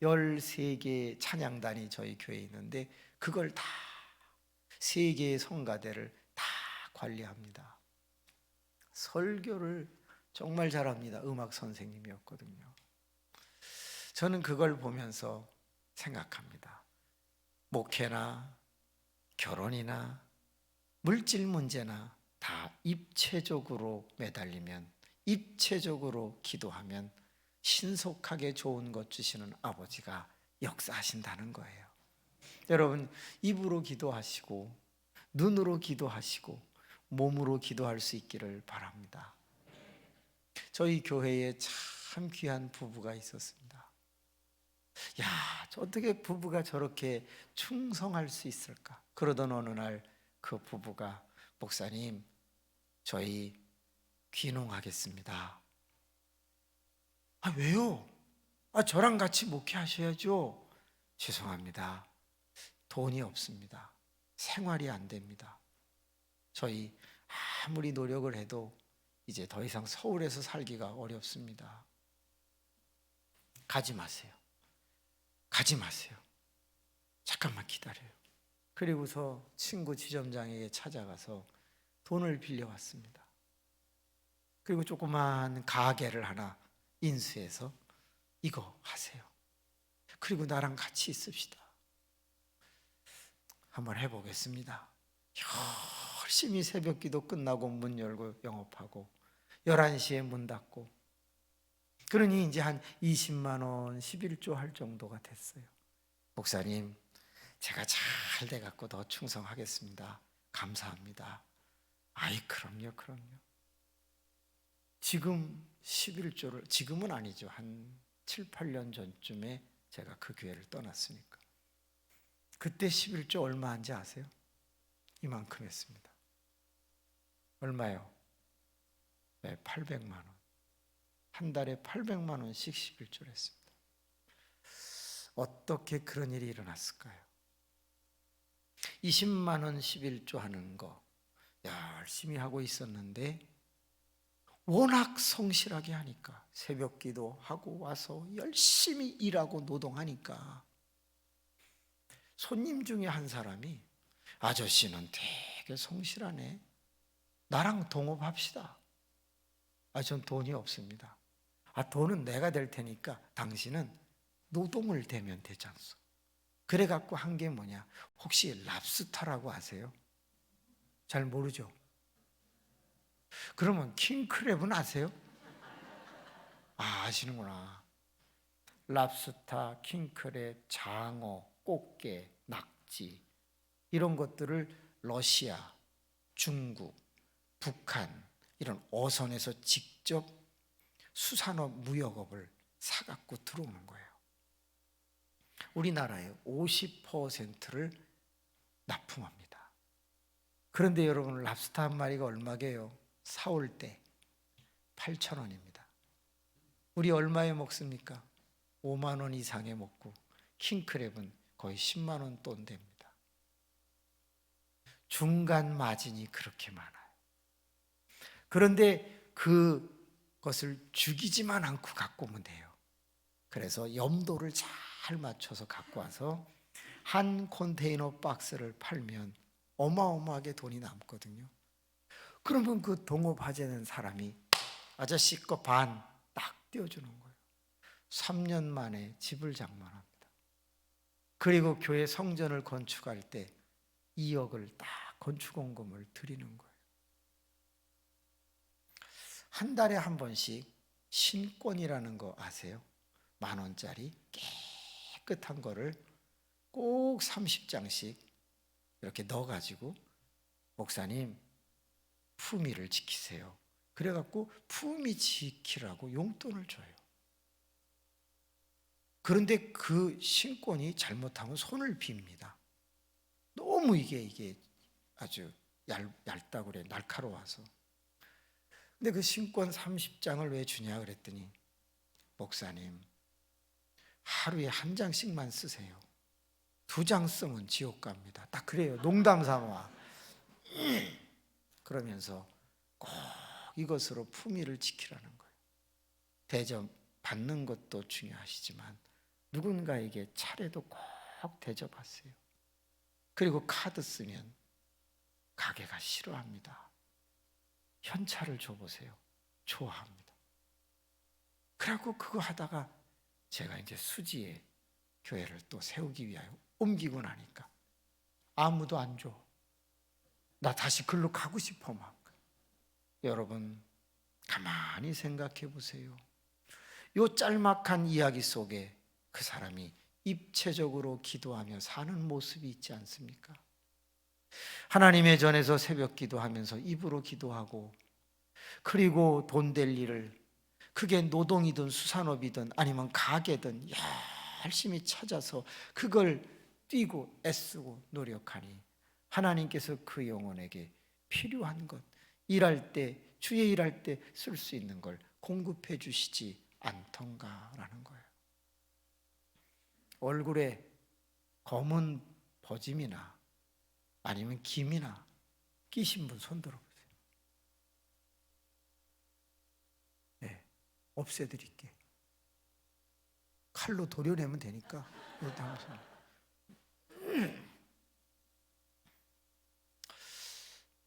Speaker 2: 13개의 찬양단이 저희 교회에 있는데 그걸 다 3개의 성가대를 다 관리합니다. 설교를 정말 잘합니다. 음악 선생님이었거든요. 저는 그걸 보면서 생각합니다. 목회나 결혼이나 물질 문제나 다 입체적으로 매달리면, 입체적으로 기도하면 신속하게 좋은 것 주시는 아버지가 역사하신다는 거예요. 여러분, 입으로 기도하시고 눈으로 기도하시고 몸으로 기도할 수 있기를 바랍니다. 저희 교회에 참 귀한 부부가 있었습니다. 야, 어떻게 부부가 저렇게 충성할 수 있을까? 그러던 어느 날 그 부부가 목사님, 저희 귀농하겠습니다. 아, 왜요? 저랑 같이 목회하셔야죠. 죄송합니다. 돈이 없습니다. 생활이 안 됩니다. 저희 아무리 노력을 해도 이제 더 이상 서울에서 살기가 어렵습니다. 가지 마세요. 가지 마세요. 잠깐만 기다려요. 그리고서 친구 지점장에게 찾아가서 돈을 빌려왔습니다. 그리고 조그만 가게를 하나 인수해서 이거 하세요. 그리고 나랑 같이 있읍시다. 한번 해보겠습니다. 열심히 새벽기도 끝나고 문 열고 영업하고 11시에 문 닫고, 그러니 이제 한 20만 원 11조 할 정도가 됐어요. 목사님, 제가 잘 돼갖고 더 충성하겠습니다. 감사합니다. 아이, 그럼요. 지금 11조를, 지금은 아니죠. 한 7, 8년 전쯤에 제가 그 교회를 떠났으니까. 그때 11조 얼마 한지 아세요? 이만큼 했습니다. 얼마요? 네, 800만 원. 한 달에 800만 원씩 11조를 했습니다. 어떻게 그런 일이 일어났을까요? 20만 원 11조 하는 거 열심히 하고 있었는데 워낙 성실하게 하니까, 새벽기도 하고 와서 열심히 일하고 노동하니까 손님 중에 한 사람이, 아저씨는 되게 성실하네. 나랑 동업합시다. 전 돈이 없습니다. 돈은 내가 될 테니까 당신은 노동을 대면 되지 않소. 그래갖고 한 게 뭐냐, 혹시 랍스타라고 아세요? 잘 모르죠? 그러면 킹크랩은 아세요? 아시는구나. 랍스타, 킹크랩, 장어, 꽃게, 낙지 이런 것들을 러시아, 중국, 북한 이런 어선에서 직접 수산업 무역업을 사갖고 들어오는 거예요. 우리나라의 50%를 납품합니다. 그런데 여러분, 랍스타 한 마리가 얼마게요? 사올 때 8,000원입니다. 우리 얼마에 먹습니까? 5만 원 이상에 먹고, 킹크랩은 거의 10만 원 돈 됩니다. 중간 마진이 그렇게 많아요. 그런데 그것을 죽이지만 않고 갖고 오면 돼요. 그래서 염도를 잘 맞춰서 갖고 와서 한 컨테이너 박스를 팔면 어마어마하게 돈이 남거든요. 그러면 그 동업하자는 사람이 아저씨 거 반 딱 떼어주는 거예요. 3년 만에 집을 장만합니다. 그리고 교회 성전을 건축할 때 2억을 딱 건축원금을 드리는 거예요. 한 달에 한 번씩 신권이라는 거 아세요? 10,000원짜리 깨끗한 거를 꼭 30장씩 이렇게 넣어가지고, 목사님 품위를 지키세요. 그래갖고 품위 지키라고 용돈을 줘요. 그런데 그 신권이 잘못하면 손을 빕니다. 너무 이게 아주 얇다고 그래, 날카로워서. 근데 그 신권 30장을 왜 주냐 그랬더니, 목사님 하루에 한 장씩만 쓰세요. 2장 쓰면 지옥 갑니다. 딱 그래요. 농담 삼아. 그러면서 꼭 이것으로 품위를 지키라는 거예요. 대접 받는 것도 중요하시지만 누군가에게 차례도 꼭 대접하세요. 그리고 카드 쓰면 가게가 싫어합니다. 현찰을 줘보세요. 좋아합니다. 그래갖고 그거 하다가 제가 이제 수지에 교회를 또 세우기 위하여 옮기고 나니까 아무도 안 줘. 나 다시 글로 가고 싶어 막. 여러분 가만히 생각해 보세요. 이 짤막한 이야기 속에 그 사람이 입체적으로 기도하며 사는 모습이 있지 않습니까? 하나님의 전에서 새벽 기도하면서 입으로 기도하고, 그리고 돈 될 일을, 그게 노동이든 수산업이든 아니면 가게든 열심히 찾아서 그걸 뛰고 애쓰고 노력하니 하나님께서 그 영혼에게 필요한 것, 일할 때, 주의 일할 때 쓸 수 있는 걸 공급해 주시지 않던가라는 거예요. 얼굴에 검은 버짐이나 아니면 김이나 끼신 분 손 들어보세요. 네, 없애드릴게. 칼로 도려내면 되니까.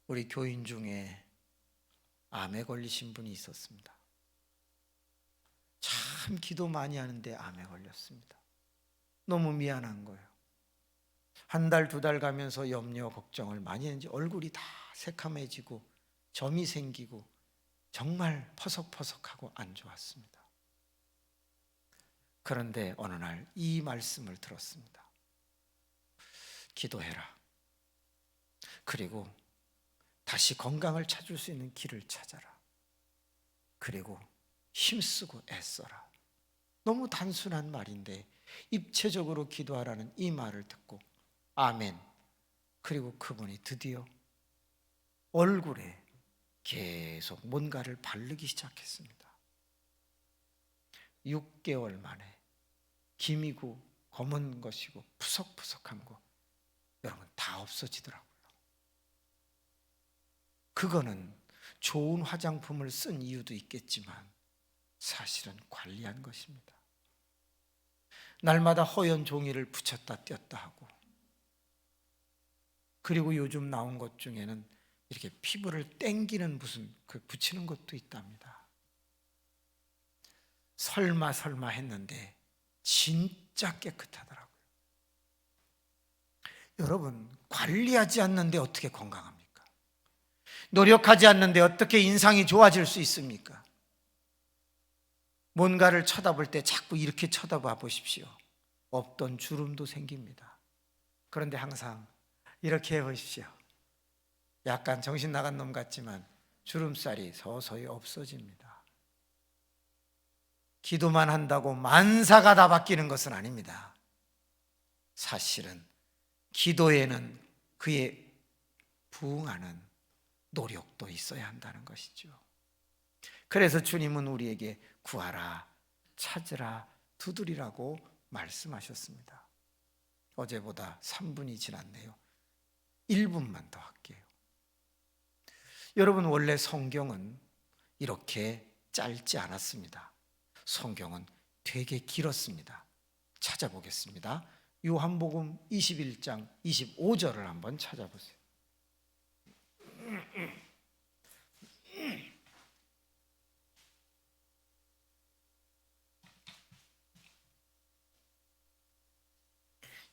Speaker 2: 우리 교인 중에 암에 걸리신 분이 있었습니다. 참 기도 많이 하는데 암에 걸렸습니다. 너무 미안한 거예요. 한 달, 2달 가면서 염려, 걱정을 많이 했는지 얼굴이 다 새카매지고 점이 생기고 정말 퍼석퍼석하고 안 좋았습니다. 그런데 어느 날 이 말씀을 들었습니다. 기도해라. 그리고 다시 건강을 찾을 수 있는 길을 찾아라. 그리고 힘쓰고 애써라. 너무 단순한 말인데 입체적으로 기도하라는 이 말을 듣고 아멘. 그리고 그분이 드디어 얼굴에 계속 뭔가를 바르기 시작했습니다. 6개월 만에 김이고 검은 것이고 푸석푸석한 거 여러분 다 없어지더라고요. 그거는 좋은 화장품을 쓴 이유도 있겠지만 사실은 관리한 것입니다. 날마다 허연 종이를 붙였다 뗐다 하고, 그리고 요즘 나온 것 중에는 이렇게 피부를 땡기는 무슨 그 붙이는 것도 있답니다. 설마 했는데 진짜 깨끗하더라고요. 여러분, 관리하지 않는데 어떻게 건강합니까? 노력하지 않는데 어떻게 인상이 좋아질 수 있습니까? 뭔가를 쳐다볼 때 자꾸 이렇게 쳐다봐 보십시오. 없던 주름도 생깁니다. 그런데 항상 이렇게 해보십시오. 약간 정신 나간 놈 같지만 주름살이 서서히 없어집니다. 기도만 한다고 만사가 다 바뀌는 것은 아닙니다. 사실은 기도에는 그에 부응하는 노력도 있어야 한다는 것이죠. 그래서 주님은 우리에게 구하라, 찾으라, 두드리라고 말씀하셨습니다. 어제보다 3분이 지났네요. 1분만 더 할게요. 여러분, 원래 성경은 이렇게 짧지 않았습니다. 성경은 되게 길었습니다. 찾아보겠습니다. 요한복음 21장 25절을 한번 찾아보세요.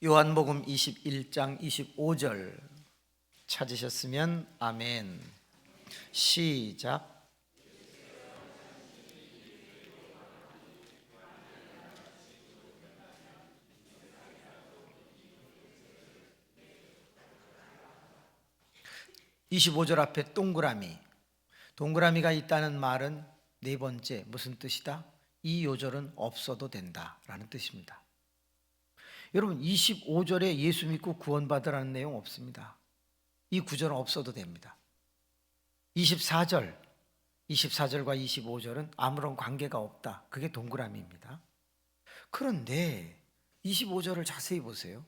Speaker 2: 요한복음 21장 25절 찾으셨으면 아멘. 시작. (25절) 앞에 동그라미가 있다는 말은 네 번째 무슨 뜻이다? 이 요절은 없어도 된다라는 뜻입니다. 여러분, 25절에 예수 믿고 구원받으라는 내용 없습니다. 이 구절은 없어도 됩니다. 24절과 25절은 아무런 관계가 없다. 그게 동그라미입니다. 그런데 25절을 자세히 보세요.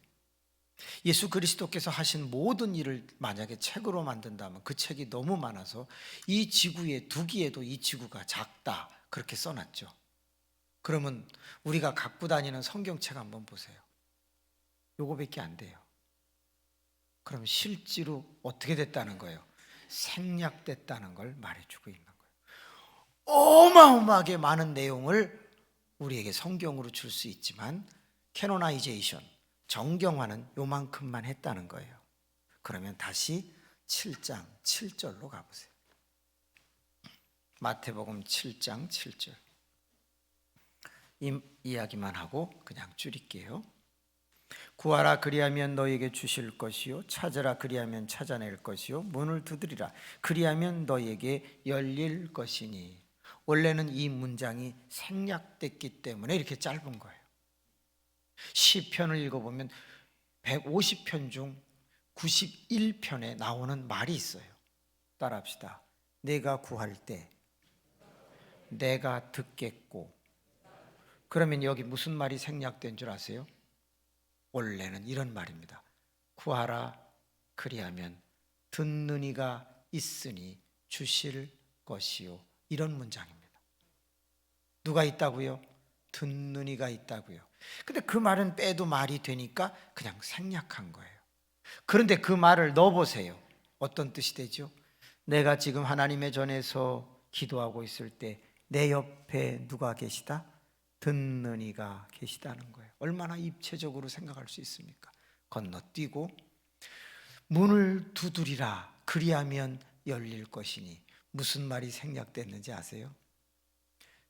Speaker 2: 예수 그리스도께서 하신 모든 일을 만약에 책으로 만든다면 그 책이 너무 많아서 이 지구에 두기에도 이 지구가 작다, 그렇게 써놨죠. 그러면 우리가 갖고 다니는 성경책 한번 보세요. 요거밖에 안 돼요. 그럼 실제로 어떻게 됐다는 거예요? 생략됐다는 걸 말해주고 있는 거예요. 어마어마하게 많은 내용을 우리에게 성경으로 줄 수 있지만 캐노나이제이션, 정경화는 요만큼만 했다는 거예요. 그러면 다시 7장 7절로 가보세요. 마태복음 7장 7절. 이 이야기만 하고 그냥 줄일게요. 구하라, 그리하면 너희에게 주실 것이요, 찾으라, 그리하면 찾아낼 것이요, 문을 두드리라, 그리하면 너희에게 열릴 것이니. 원래는 이 문장이 생략됐기 때문에 이렇게 짧은 거예요. 시편을 읽어보면 150편 중 91편에 나오는 말이 있어요. 따라합시다. 내가 구할 때 내가 듣겠고. 그러면 여기 무슨 말이 생략된 줄 아세요? 원래는 이런 말입니다. 구하라, 그리하면 듣는 이가 있으니 주실 것이요. 이런 문장입니다. 누가 있다고요? 듣는 이가 있다고요. 근데 그 말은 빼도 말이 되니까 그냥 생략한 거예요. 그런데 그 말을 넣어보세요. 어떤 뜻이 되죠? 내가 지금 하나님의 전에서 기도하고 있을 때 내 옆에 누가 계시다? 듣는 이가 계시다는 거예요. 얼마나 입체적으로 생각할 수 있습니까? 건너뛰고 문을 두드리라, 그리하면 열릴 것이니. 무슨 말이 생략됐는지 아세요?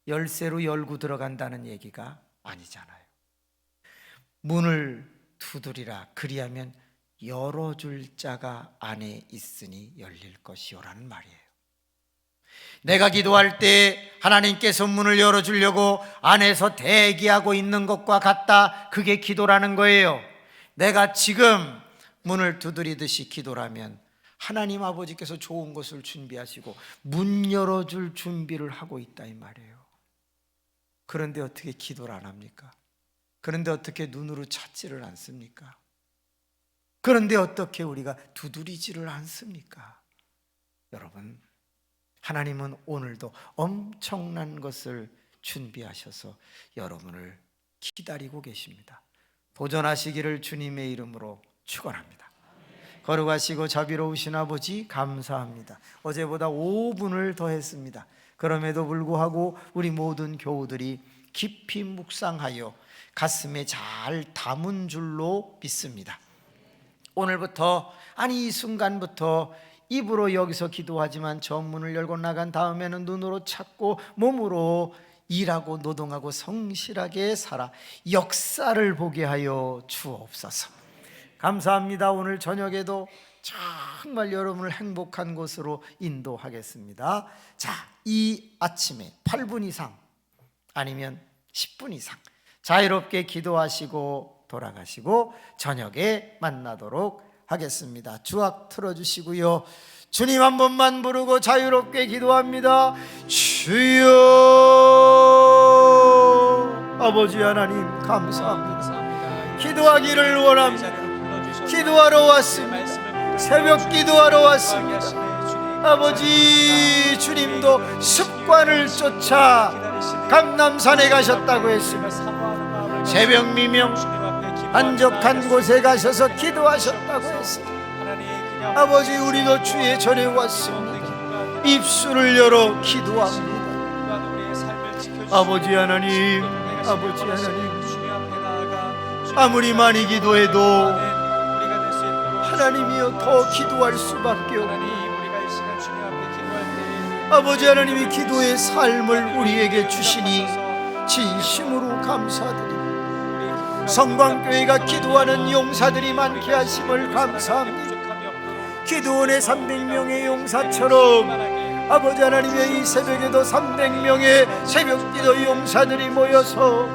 Speaker 2: 열쇠로 열고 들어간다는 얘기가 아니잖아요. 문을 두드리라, 그리하면 열어줄 자가 안에 있으니 열릴 것이요라는 말이에요. 내가 기도할 때 하나님께서 문을 열어주려고 안에서 대기하고 있는 것과 같다. 그게 기도라는 거예요. 내가 지금 문을 두드리듯이 기도라면 하나님 아버지께서 좋은 것을 준비하시고 문 열어줄 준비를 하고 있다, 이 말이에요. 그런데 어떻게 기도를 안 합니까? 그런데 어떻게 눈으로 찾지를 않습니까? 그런데 어떻게 우리가 두드리지를 않습니까? 여러분, 하나님은 오늘도 엄청난 것을 준비하셔서 여러분을 기다리고 계십니다. 도전하시기를 주님의 이름으로 축원합니다. 거룩하시고 자비로우신 아버지, 감사합니다. 어제보다 5분을 더 했습니다. 그럼에도 불구하고 우리 모든 교우들이 깊이 묵상하여 가슴에 잘 담은 줄로 믿습니다. 오늘부터, 아니 이 순간부터 입으로 여기서 기도하지만 저 문을 열고 나간 다음에는 눈으로 찾고 몸으로 일하고 노동하고 성실하게 살아 역사를 보게 하여 주옵소서. 감사합니다. 오늘 저녁에도 정말 여러분을 행복한 곳으로 인도하겠습니다. 자, 이 아침에 8분 이상 아니면 10분 이상 자유롭게 기도하시고 돌아가시고 저녁에 만나도록 하겠습니다. 주악 틀어주시고요. 주님 한 번만 부르고 자유롭게 기도합니다. 주여. 아버지 하나님 감사합니다. 기도하기를 원합니다. 기도하러 왔습니다. 새벽 기도하러 왔습니다. 아버지, 주님도 습관을 쫓아 감람산에 가셨다고 했습니다. 새벽 미명 한적한 곳에 가셔서 기도하셨다고 했습니다. 아버지, 우리도 주의 전에 왔습니다. 입술을 열어 기도합니다. 아버지 하나님, 아버지 하나님, 아무리 많이 기도해도 하나님이여 더 기도할 수밖에 없고, 아버지 하나님이 기도의 삶을 우리에게 주시니 진심으로 감사드립니다. 성광교회가 기도하는 용사들이 많게 하심을 감사합니다. 기도원의 300명의 용사처럼 아버지 하나님의 이 새벽에도 300명의 새벽기도 용사들이 모여서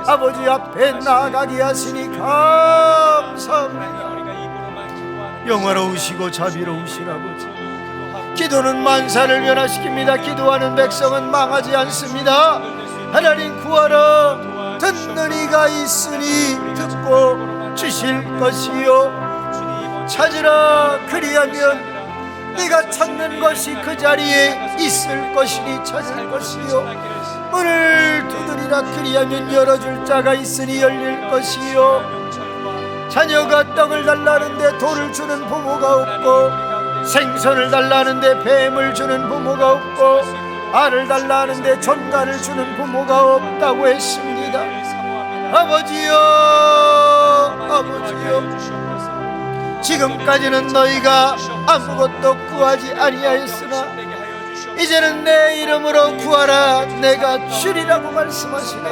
Speaker 2: 아버지 앞에 나아가게 하시니 감사합니다. 영화로우시고 자비로우신 아버지, 기도는 만사를 변화시킵니다. 기도하는 백성은 망하지 않습니다. 하나님 구하라. 듣는 이가 있으니 듣고 주실 것이요, 찾으라 그리하면 네가 찾는 것이 그 자리에 있을 것이니 찾을 것이요, 문을 두드리라 그리하면 열어줄 자가 있으니 열릴 것이요, 자녀가 떡을 달라는데 돌을 주는 부모가 없고, 생선을 달라는데 뱀을 주는 부모가 없고, 알을 달라는데 전갈을 주는 부모가 없다고 했습니다. 아버지여, 아버지여, 지금까지는 너희가 아무것도 구하지 아니하였으나 이제는 내 이름으로 구하라 내가 주리라고 말씀하시나,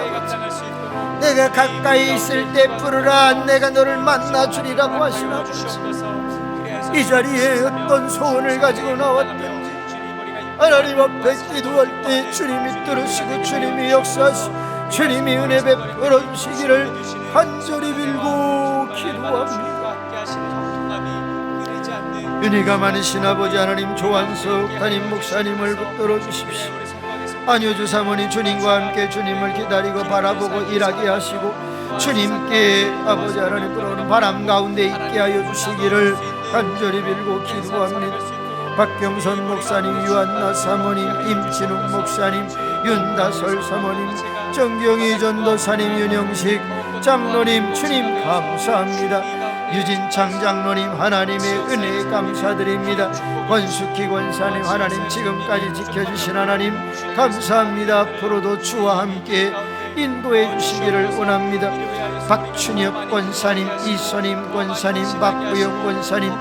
Speaker 2: 내가 가까이 있을 때 부르라 내가 너를 만나 주리라고 하시나. 이 자리에 어떤 소원을 가지고 나왔든지 하나님 앞에 기도할 때 주님이 들으시고 주님이 역사하시고 주님이 은혜 베풀어 주시기를 간절히 빌고 기도합니다. 은혜가 많으신 아버지 하나님, 조한석 담임 목사님을 붙들어 주십시오. 안효주 사모님 주님과 함께 주님을 기다리고 바라보고 일하게 하시고 주님께 아버지 하나님 불어오는 바람 가운데 있게 하여 주시기를 간절히 빌고 기도합니다. 박경선 목사님, 유한나 사모님, 임진욱 목사님, 윤다설 사모님, 정경희 전도사님, 윤영식 장로님 주님 감사합니다. 유진창 장로님 하나님의 은혜에 감사드립니다. 권숙희 권사님 하나님 지금까지 지켜주신 하나님 감사합니다. 앞으로도 주와 함께 인도해 주시기를 원합니다. 박춘엽 권사님, 이선임 권사님, 박구영 권사님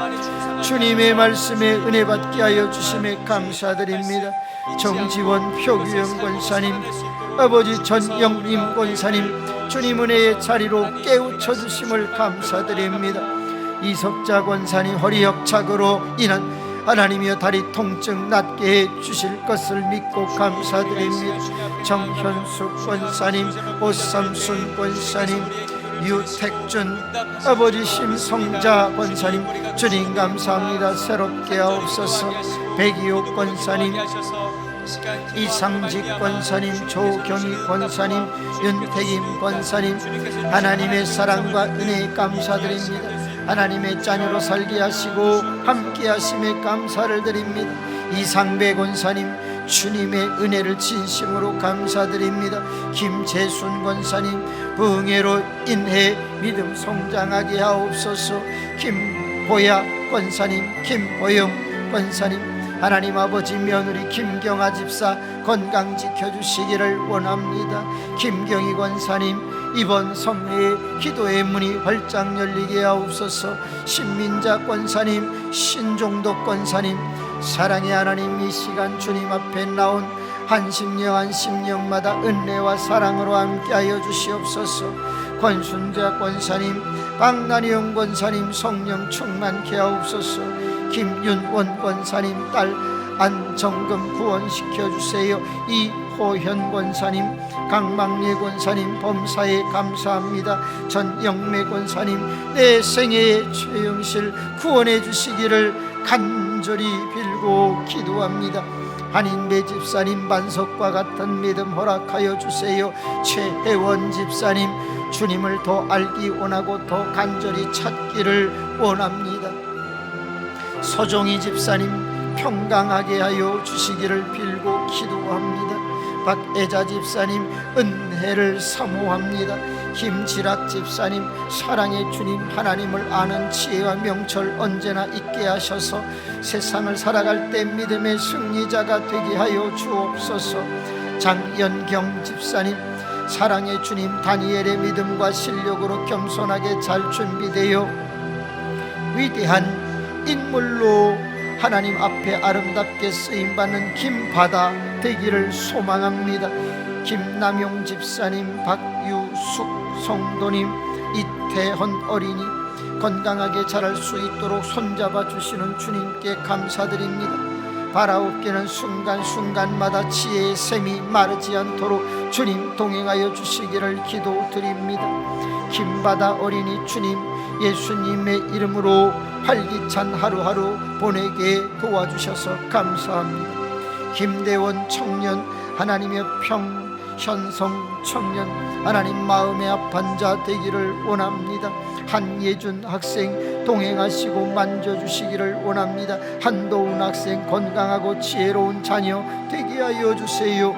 Speaker 2: 주님의 말씀에 은혜 받게 하여 주심에 감사드립니다. 정지원 표규영 권사님, 아버지 전영림 권사님 주님 은혜의 자리로 깨우쳐 주심을 감사드립니다. 이석자 권사님 허리 협착으로 인한 하나님이여 다리 통증 낫게 해 주실 것을 믿고 감사드립니다. 정현숙 권사님, 오삼순 권사님, 유택준 아버지, 심성자 권사님 주님 감사합니다. 새롭게 하옵소서. 백이옥 권사님, 이상직 권사님, 조경희 권사님, 윤태김 권사님 하나님의 사랑과 은혜에 감사드립니다. 하나님의 자녀로 살게 하시고 함께 하심에 감사를 드립니다. 이상배 권사님 주님의 은혜를 진심으로 감사드립니다. 김재순 권사님 부흥회로 인해 믿음 성장하게 하옵소서. 김보야 권사님, 김보영 권사님 하나님 아버지 며느리 김경아 집사 건강 지켜주시기를 원합니다. 김경희 권사님 이번 성례의 기도의 문이 활짝 열리게 하옵소서. 신민자 권사님, 신종덕 권사님 사랑의 하나님 이 시간 주님 앞에 나온 한 심령 한 심령마다 은혜와 사랑으로 함께하여 주시옵소서. 권순자 권사님, 박나리영 권사님 성령 충만케 하옵소서. 김윤원 권사님 딸 안정금 구원시켜 주세요. 이호현 권사님, 강망래 권사님 범사에 감사합니다. 전영매 권사님 내 생애의 최영실 구원해 주시기를 간절히 빌고 기도합니다. 한인배 집사님 반석과 같은 믿음 허락하여 주세요. 최혜원 집사님 주님을 더 알기 원하고 더 간절히 찾기를 원합니다. 서종희 집사님 평강하게 하여 주시기를 빌고 기도합니다. 박애자 집사님 은혜를 사모합니다. 김지락 집사님 사랑의 주님 하나님을 아는 지혜와 명철 언제나 있게 하셔서 세상을 살아갈 때 믿음의 승리자가 되게 하여 주옵소서. 장연경 집사님 사랑의 주님 다니엘의 믿음과 실력으로 겸손하게 잘 준비되어 위대한 인물로 하나님 앞에 아름답게 쓰임받는 김바다 되기를 소망합니다. 김남용 집사님, 박유숙 성도님, 이태헌 어린이 건강하게 자랄 수 있도록 손잡아 주시는 주님께 감사드립니다. 바라옵기는 순간순간마다 지혜의 샘이 마르지 않도록 주님 동행하여 주시기를 기도드립니다. 김바다 어린이 주님 예수님의 이름으로 활기찬 하루하루 보내게 도와주셔서 감사합니다. 김대원 청년 하나님의 현성 청년 하나님 마음의 아픈 자 되기를 원합니다. 한예준 학생 동행하시고 만져주시기를 원합니다. 한도훈 학생 건강하고 지혜로운 자녀 되게 하여 주세요.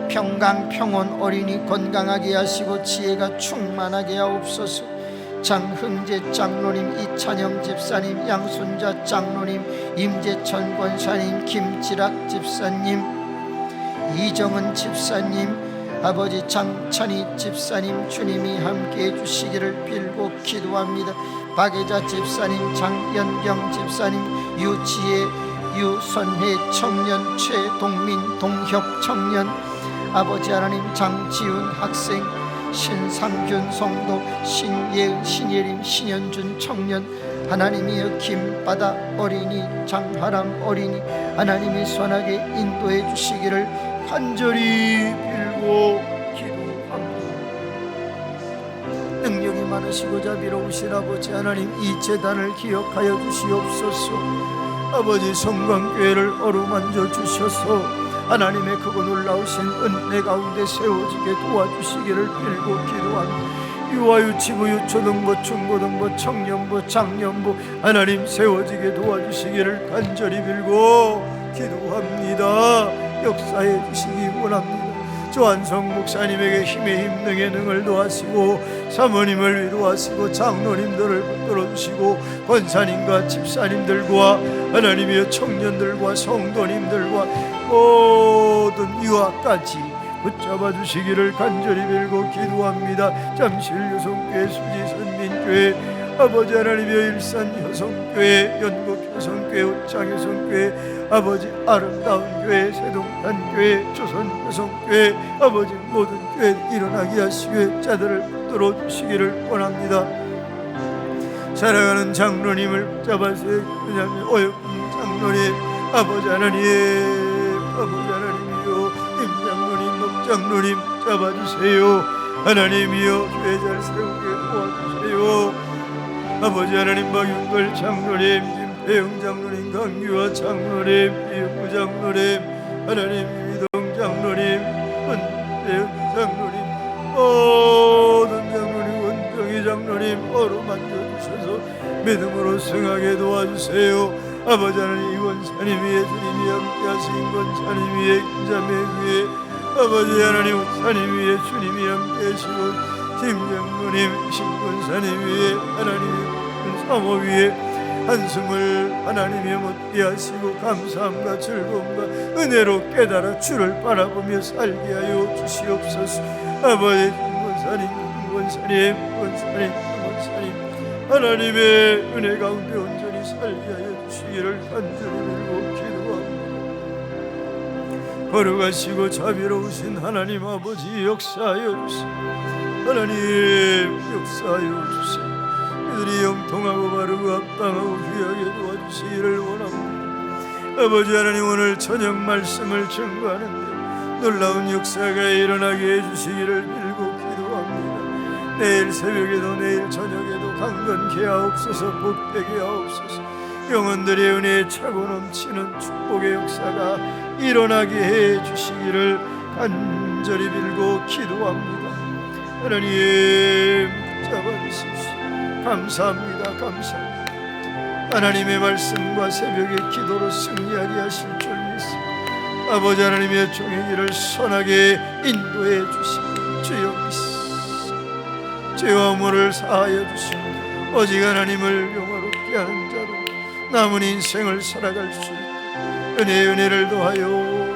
Speaker 2: 평강 평온 어린이 건강하게 하시고 지혜가 충만하게 하옵소서. 장흥재 장로님, 이찬영 집사님, 양순자 장로님, 임재천 권사님, 김지락 집사님, 이정은 집사님, 아버지 장찬희 집사님 주님이 함께해 주시기를 빌고 기도합니다. 박애자 집사님, 장연경 집사님, 유지혜, 유선혜 청년, 최동민 동협 청년, 아버지 하나님 장지훈 학생, 신상균 성도, 신예은, 신예림, 신현준 청년, 하나님이여 김바다 어린이, 장하람 어린이 하나님이 선하게 인도해 주시기를 간절히 빌고 기도합니다. 능력이 많으시고 자비로우신 아버지 하나님, 이 재단을 기억하여 주시옵소서. 아버지 성광교회를 어루만져 주셔서 하나님의 크고 놀라우신 은혜 가운데 세워지게 도와주시기를 빌고 기도합니다. 유아유치부, 유초등부, 중고등부, 청년부, 장년부 하나님 세워지게 도와주시기를 간절히 빌고 기도합니다. 역사해 주시기 원합니다. 조한성 목사님에게 힘에 힘 능에 능을 도하시고 사모님을 위로하시고 장로님들을 붙들어주시고 권사님과 집사님들과 하나님의 청년들과 성도님들과 모든 유아까지 붙잡아 주시기를 간절히 빌고 기도합니다. 잠실 여성교회, 수지 선민교회, 아버지 하나님의 일산 여성교회, 연곡 여성교회, 옷장 여성교회, 아버지 아름다운 교회, 세동탄교회, 조선 여성교회, 아버지 모든 교회 일어나게 하시고 자들을 붙들어 주시기를 원합니다. 사랑하는 장로님을 잡아주세요. 어여쁜 장로님, 아버지 하나님이요, 임장로님, 목장로님 잡아주세요. 하나님이요, 교회 잘 세우게 도와주세요. 아버지 하나님, 박윤걸 장로님, 김태영 장로님, 강규화 장로님, 이영구 장로님, 하나님 이동 장로님, 은대영 장로님, 모든 장로님, 원병희 장로님 어루만져주셔서 믿음으로 승하게 도와주세요. 아버지 하나님, 이원사님 위에 주님이 함께하신 권사님 위에, 김자매 위에, 아버지 하나님, 원사님 위에 주님이 함께하시고 김장로님, 신권사님 위에, 하나님의 사모 위에 한숨을 하나님의 못게 하시고 감사함과 즐거움과 은혜로 깨달아 주를 바라보며 살게 하여 주시옵소서. 아버지 권사님 하나님의 은혜 가운데 온전히 살게 하여 주시기를 간절히 빌고 기도합니다.
Speaker 1: 거룩하시고 자비로우신 하나님 아버지 역사하여 주시고, 하나님 역사하여 주시고, 이들이 영통하고 바르고 합당하고 귀하게 도와주시기를 원합니다. 아버지 하나님, 오늘 저녁 말씀을 증거하는데 놀라운 역사가 일어나게 해주시기를 빌고 기도합니다. 내일 새벽에도 내일 저녁에도 강건케 하옵소서. 복되게 하옵소서. 영혼들의 은혜에 차고 넘치는 축복의 역사가 일어나게 해주시기를 간절히 빌고 기도합니다. 하나님 잡아주십시오. 감사합니다. 감사합니다. 하나님의 말씀과 새벽의 기도로 승리하게 하실 줄 믿습니다. 아버지 하나님의 종의 길을 선하게 인도해 주시고 주여 믿습니다. 죄와 무를 사하여 주시고 오직 하나님을 영화롭게 하는 자로 남은 인생을 살아갈 수 있고 은혜를 더하여